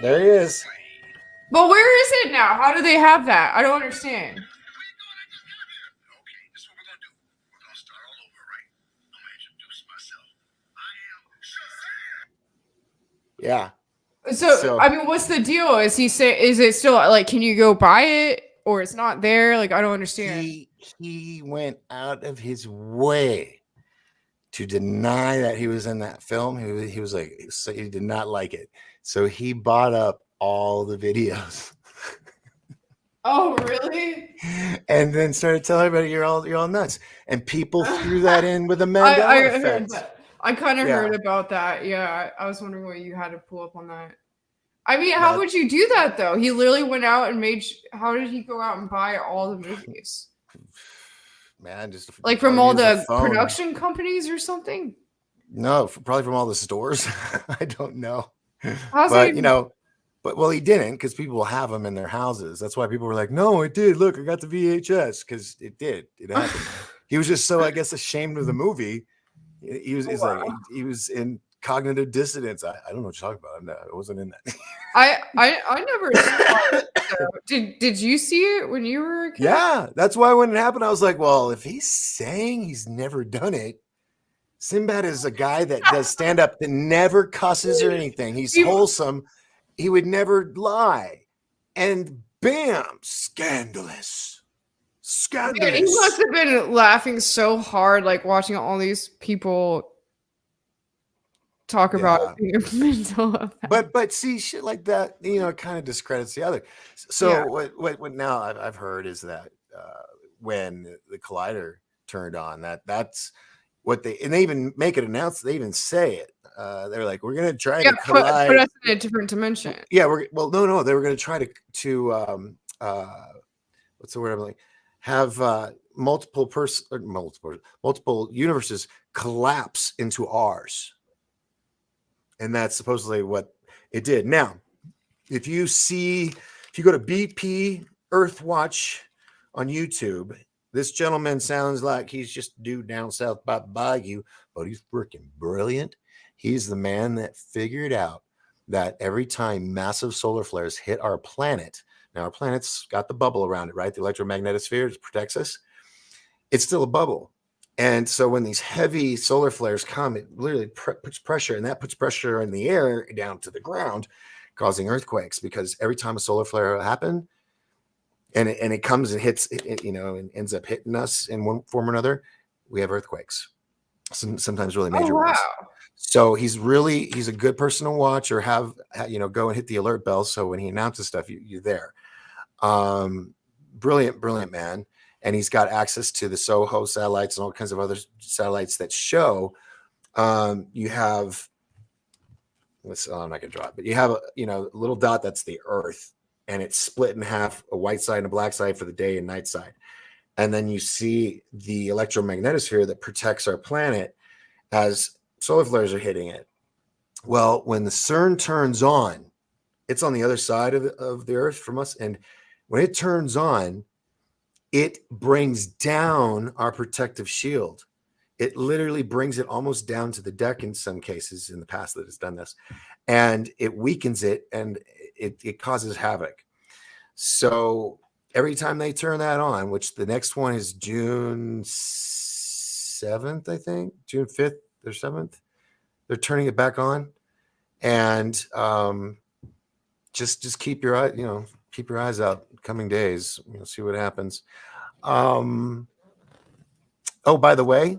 There he is. But where is it now? How do they have that? I don't understand. Yeah. So I mean, what's the deal? Is it still like, can you go buy it or it's not there? Like, I don't understand. He went out of his way to deny that he was in that film. He was like, so he did not like it. So he bought up all the videos. Oh, really? And then started telling everybody you're all nuts. And people threw that in with the Mandela effect. I kind of heard about that. Yeah, I was wondering what you had to pull up on that. I mean, how would you do that though? He literally went out and how did he go out and buy all the movies? Man, just like from all the production companies or something? No, probably from all the stores. I don't know. But he didn't, because people have them in their houses. That's why people were like, no, it did. Look, I got the VHS, because it did. It happened. He was just so, I guess, ashamed of the movie. He was in cognitive dissonance. I don't know what you're talking about. I wasn't in that. I never saw it. So. Did you see it when you were a kid? Yeah, that's why when it happened, I was like, well, if he's saying he's never done it, Sinbad is a guy that does stand up, that never cusses or anything. He's wholesome. He would never lie. And bam, scandalous. Man, he must have been laughing so hard, like watching all these people talk about being mental effect. But see, shit like that, it kind of discredits the other. So what now I've heard is that when the collider turned on, that's what they even make it announced. They even say it. They're like, we're gonna try to collide. Put us in a different dimension. Yeah, no, they were gonna try to what's the word I'm like, have multiple universes collapse into ours. And that's supposedly what it did. Now, if you go to BP Earthwatch on YouTube, this gentleman sounds like he's just a dude down south by the bayou, but he's freaking brilliant. He's the man that figured out that every time massive solar flares hit our planet, now our planet's got the bubble around it, right? The electromagnetic sphere protects us. It's still a bubble. And so when these heavy solar flares come, it literally puts pressure, and that puts pressure in the air down to the ground, causing earthquakes. Because every time a solar flare happens, and it comes and hits, and ends up hitting us in one form or another, we have earthquakes. Sometimes really major ones. So he's a good person to watch, or have go and hit the alert bell. So when he announces stuff, you're there. Brilliant man. And he's got access to the SOHO satellites and all kinds of other satellites that show you have. I'm not gonna draw it, but you have a little dot that's the Earth, and it's split in half, a white side and a black side for the day and night side. And then you see the electromagnetosphere that protects our planet as solar flares are hitting it. Well, when the CERN turns on, it's on the other side of the Earth from us. And when it turns on, it brings down our protective shield. It literally brings it almost down to the deck in some cases in the past that it's done this. And it weakens it, and it causes havoc. So every time they turn that on, which the next one is June 7th, I think, June 5th or 7th, they're turning it back on. And just keep your eye, keep your eyes out coming days. You'll see what happens. Oh, by the way,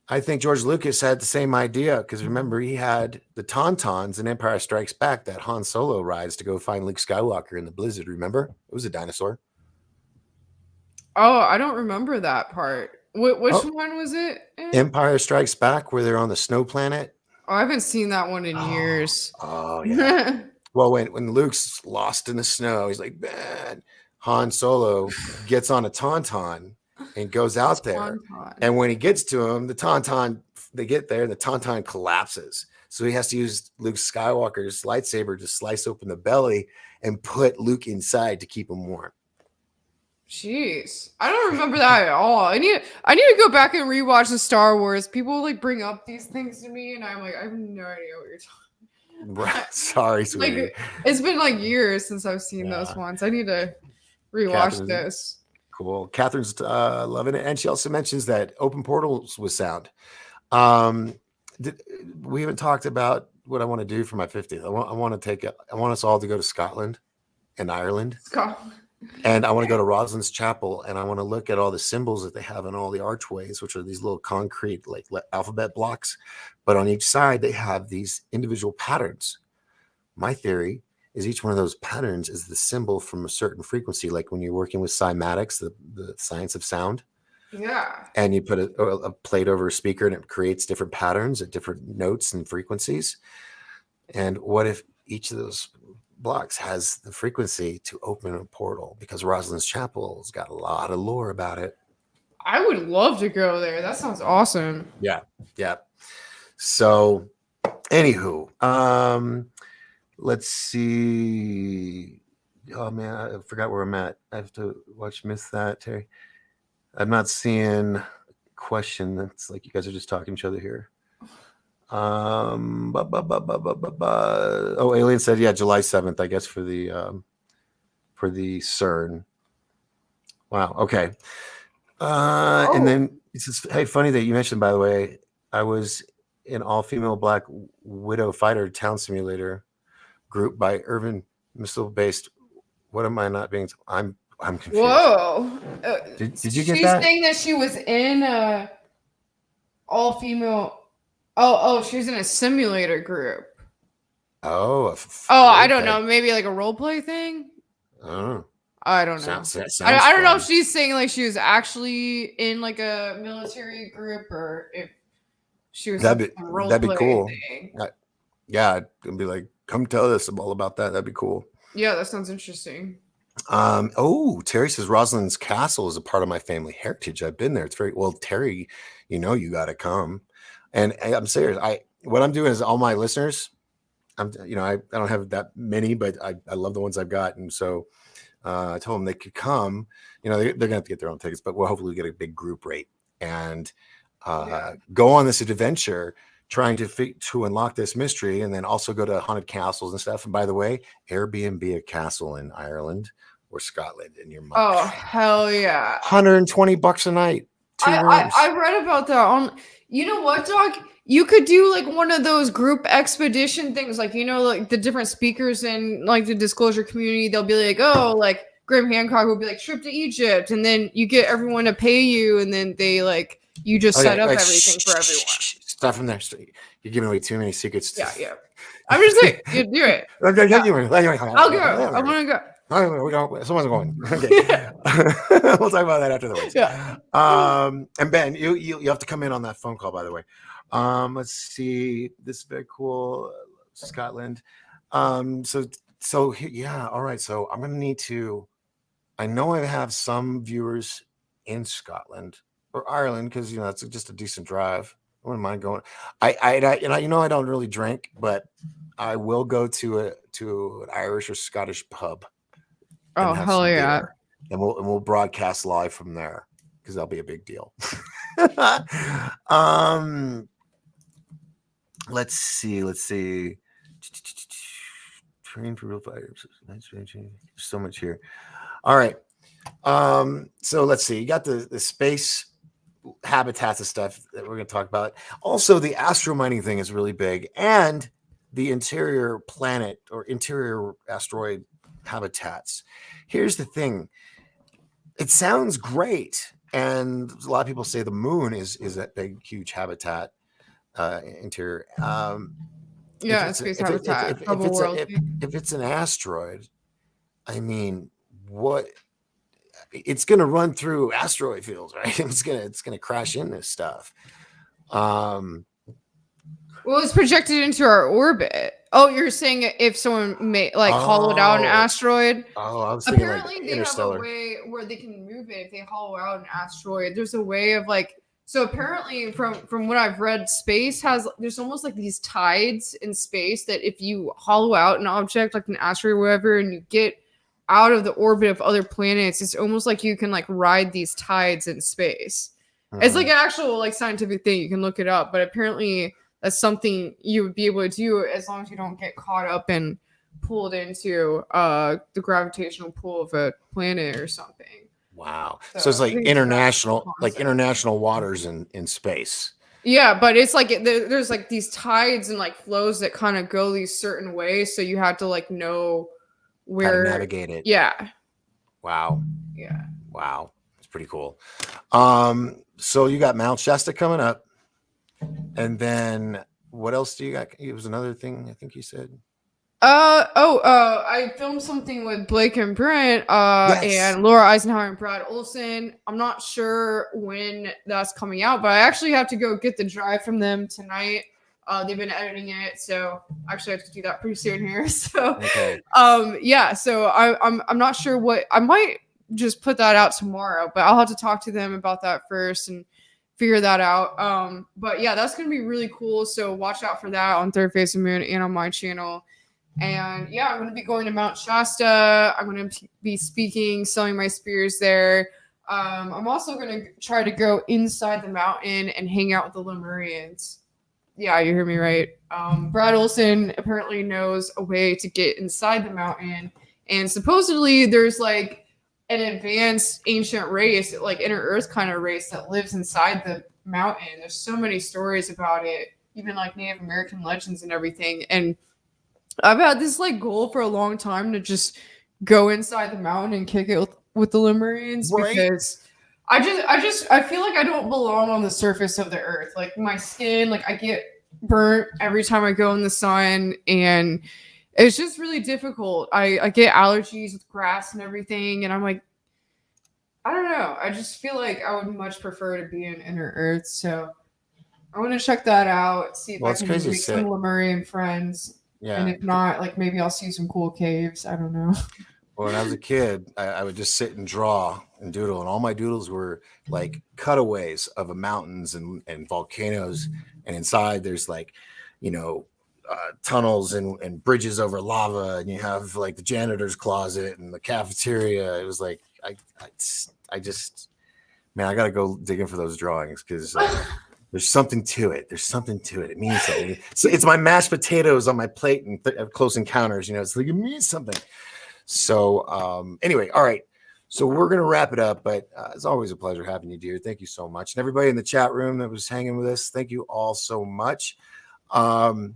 I think George Lucas had the same idea, because remember, he had the Tauntauns in Empire Strikes Back that Han Solo rides to go find Luke Skywalker in the blizzard. Remember? It was a dinosaur. Oh, I don't remember that part. Which one was it? Empire Strikes Back, where they're on the snow planet. Oh, I haven't seen that one in years. Oh yeah. Well, when Luke's lost in the snow, he's like, man. Han Solo gets on a Tauntaun and goes out there. And when he gets to him, the Tauntaun, they get there and the Tauntaun collapses. So he has to use Luke Skywalker's lightsaber to slice open the belly and put Luke inside to keep him warm. Jeez, I don't remember that at all. I need to go back and rewatch the Star Wars. People like bring up these things to me, and I'm like, I have no idea what you're talking about. Right. Sorry, sweetie. Like, it's been like years since I've seen those ones. I need to rewatch this. Cool. Catherine's loving it, and she also mentions that open portals was sound. We haven't talked about what I want to do for my 50th. I want us all to go to Scotland and Ireland. And I want to go to Rosalind's Chapel, and I want to look at all the symbols that they have in all the archways, which are these little concrete like alphabet blocks. But on each side, they have these individual patterns. My theory is each one of those patterns is the symbol from a certain frequency, like when you're working with cymatics, the science of sound. Yeah. And you put a plate over a speaker, and it creates different patterns at different notes and frequencies. And what if each of those blocks has the frequency to open a portal? Because Rosalind's Chapel's got a lot of lore about it. I would love to go there. That sounds awesome. Yeah. So, anywho, let's see. Oh man, I forgot where I'm at. I have to miss that, Terry. I'm not seeing a question. That's like you guys are just talking to each other here. Oh, Alien said, yeah, July 7th, I guess, for the CERN. Wow. Okay. And then it's just, hey, funny that you mentioned, by the way, I was in all-female Black Widow Fighter Town Simulator group by Irvin Missile Based. What am I not being? I'm confused. Whoa. Did you get that? She's saying that she was in all-female. Oh, she was in a simulator group. Oh, I don't know. Maybe like a role play thing. Oh, I don't know. I don't know if she's saying like she was actually in like a military group, or if she was that'd be cool. Thing. Yeah, it'd be like, come tell us all about that. That'd be cool. Yeah, that sounds interesting. Terry says Rosalind's Castle is a part of my family heritage. I've been there. It's very well, Terry. You got to come. And I'm serious. What I'm doing is all my listeners. I don't have that many, but I love the ones I've got, and so I told them they could come. They're gonna have to get their own tickets, but we'll hopefully get a big group rate and go on this adventure, trying to unlock this mystery, and then also go to haunted castles and stuff. And by the way, Airbnb a castle in Ireland or Scotland in your month. Oh hell yeah! $120 a night. I read about that on. You know what, dog? You could do like one of those group expedition things, like like the different speakers in like the disclosure community. They'll be like, oh, like Graham Hancock will be like trip to Egypt, and then you get everyone to pay you, and then they like you just set up everything for everyone. Stop from there. You're giving away too many secrets. Yeah. I'm just saying, you do it. I'll go. I want to go. Someone's going. Okay. We'll talk about that after the race. Yeah. And Ben, you have to come in on that phone call, by the way. Let's see. This is very cool. Scotland. So yeah. All right. So I'm gonna need to. I know I have some viewers in Scotland or Ireland because it's just a decent drive. I wouldn't mind going. You know, I don't really drink, but I will go to an Irish or Scottish pub Oh, and have hell some yeah. beer, and we'll broadcast live from there because that'll be a big deal. Let's see. Train for real fighters. There's so much here. All right. So let's see. You got the space habitats and stuff that we're going to talk about. Also, the astro mining thing is really big, and the interior planet or interior asteroid habitats. Here's the thing. It sounds great, and a lot of people say the moon is that big, huge habitat interior. Yeah, space habitat, bubble world. If it's an asteroid, I mean, what? It's going to run through asteroid fields, right? It's gonna crash into stuff. Well, it's projected into our orbit. Oh, you're saying if someone hollowed out an asteroid? Oh, I was thinking apparently like they have a Interstellar. way where they can move it if they hollow out an asteroid. There's a way of like. So apparently, from what I've read, there's almost like these tides in space that if you hollow out an object like an asteroid or whatever, and you get out of the orbit of other planets, it's almost like you can like ride these tides in space. It's like an actual like scientific thing. You can look it up, but apparently that's something you would be able to do as long as you don't get caught up and pulled into the gravitational pull of a planet or something. Wow. So it's like international waters in space. Yeah, but it's like there's like these tides and like flows that kind of go these certain ways, so you have to like know where how to navigate it. Yeah. Wow. Yeah. Wow. It's pretty cool. So you got Mount Shasta coming up, and then what else do you got? It was another thing I think you said. I filmed something with Blake and Brent, Yes. and Laura Eisenhower and Brad Olson. I'm not sure when that's coming out, but I actually have to go get the drive from them tonight. They've been editing it, so I actually have to do that pretty soon here. So, okay. Yeah. So I'm not sure what I might just put that out tomorrow, but I'll have to talk to them about that first and figure that out. But yeah, that's gonna be really cool. So watch out for that on Third Face of Moon and on my channel. And yeah, I'm going to be going to Mount Shasta. I'm going to be speaking, selling my spears there. I'm also going to try to go inside the mountain and hang out with the Lemurians. Yeah, you hear me right. Brad Olson apparently knows a way to get inside the mountain. And supposedly there's like an advanced ancient race, like inner earth kind of race that lives inside the mountain. There's so many stories about it, even like Native American legends and everything. And I've had this like goal for a long time to just go inside the mountain and kick it with the Lemurians, right? Because I feel like I don't belong on the surface of the earth. Like my skin, like I get burnt every time I go in the sun, and it's just really difficult. I get allergies with grass and everything, and I'm like, I don't know. I just feel like I would much prefer to be in inner earth. So I want to check that out, see if I can make some Lemurian friends. Yeah. And if not, like maybe I'll see some cool caves. I don't know. Well, when I was a kid, I would just sit and draw and doodle, and all my doodles were like cutaways of mountains and volcanoes, and inside there's like, tunnels and bridges over lava, and you have like the janitor's closet and the cafeteria. It was like I just man, I gotta go digging for those drawings because. There's something to it. It means something. So it's my mashed potatoes on my plate and Close Encounters. It's like it means something. So anyway, all right. So we're gonna wrap it up. But it's always a pleasure having you, dear. Thank you so much, and everybody in the chat room that was hanging with us. Thank you all so much. Let's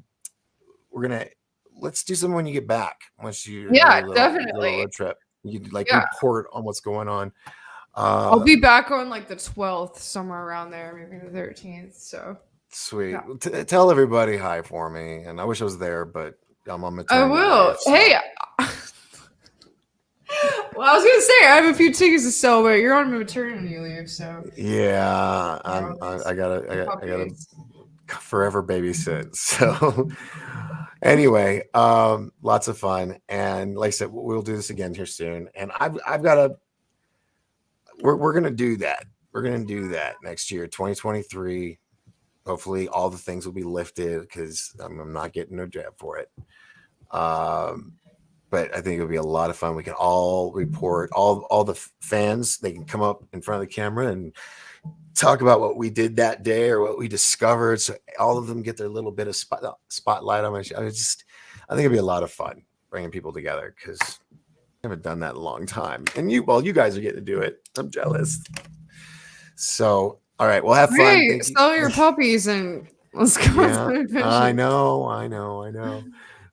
do something when you get back. Once you definitely road trip, you report on what's going on. I'll be back on like the 12th, somewhere around there, maybe the 13th. So sweet. Yeah. Tell everybody hi for me. And I wish I was there, but I'm on maternity. I will. Leave, so. Hey. Well, I was gonna say I have a few tickets to sell, but you're on maternity leave, so yeah. I gotta forever babysit. So anyway, lots of fun. And like I said, we'll do this again here soon. And I've got a. We're going to do that. We're going to do that next year, 2023. Hopefully all the things will be lifted because I'm not getting no jab for it. But I think it'll be a lot of fun. We can all report, all the fans, they can come up in front of the camera and talk about what we did that day or what we discovered. So all of them get their little bit of spotlight on my show. I think it'll be a lot of fun bringing people together because I haven't done that in a long time. And you guys are getting to do it. I'm jealous. So, all right, well, have fun. Hey, sell your puppies and let's go. Yeah, I know.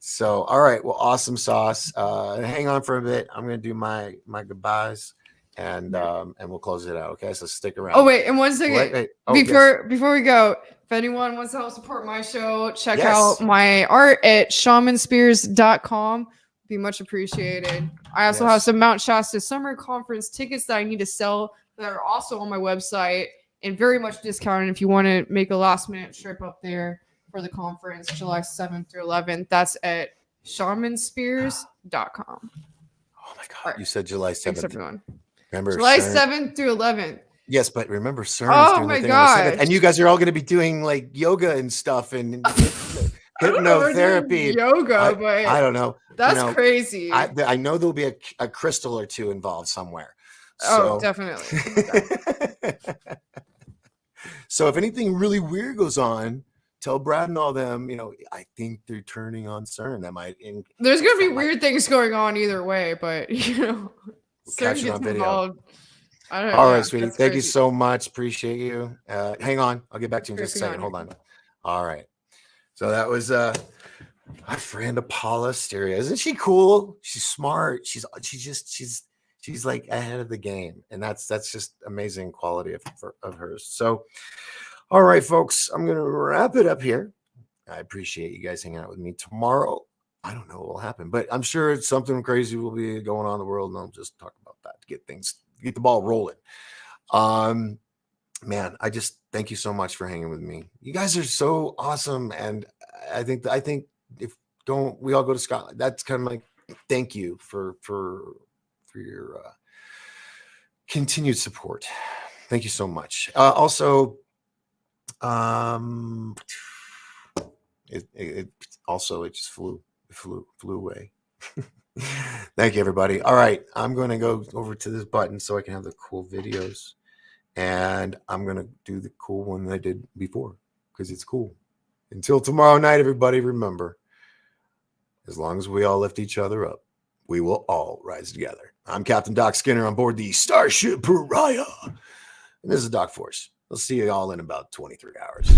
So, all right. Well, awesome sauce. Hang on for a bit. I'm gonna do my goodbyes, and we'll close it out. Okay, so stick around. Oh wait, and 1 second. Wait. Oh, before we go, if anyone wants to help support my show, check out my art at shamanspears.com. Be much appreciated. I also have some Mount Shasta Summer Conference tickets that I need to sell that are also on my website and very much discounted if you want to make a last minute trip up there for the conference, July 7th through 11th. That's at shamanspears.com. Oh my God. Right. You said July 7th. Thanks, everyone. Remember July 7th through 11th. Yes, but remember CERN's doing the thing on the 7th, and you guys are all going to be doing like yoga and stuff and hypnotherapy. Yoga, but I don't know. That's crazy. I know there'll be a crystal or two involved somewhere. Oh, definitely. So if anything really weird goes on, tell Brad and all them, I think they're turning on CERN. That might. There's going to be weird things going on either way, but we'll catch it on video. Involved. I don't know. All right, sweetie. Thank you so much. Appreciate you. Hang on. I'll get back to you in just a second. Hold on. All right. So that was my friend Apolla Asteria. Isn't she cool? She's smart. She's like ahead of the game, and that's just amazing quality of hers. So, all right, folks, I'm gonna wrap it up here. I appreciate you guys hanging out with me tomorrow. I don't know what will happen, but I'm sure something crazy will be going on in the world, and I'll just talk about that to get the ball rolling. Man, I just thank you so much for hanging with me. You guys are so awesome, and I think if we all go to Scotland, that's kind of like thank you for your continued support. Thank you so much. Also, it just flew away. Thank you, everybody. All right, I'm going to go over to this button so I can have the cool videos, and I'm going to do the cool one that I did before because it's cool. Until tomorrow night, everybody, remember, as long as we all lift each other up, we will all rise together. I'm Captain Doc Skinner on board the Starship Pariah. And this is Doc Force. We'll see you all in about 23 hours.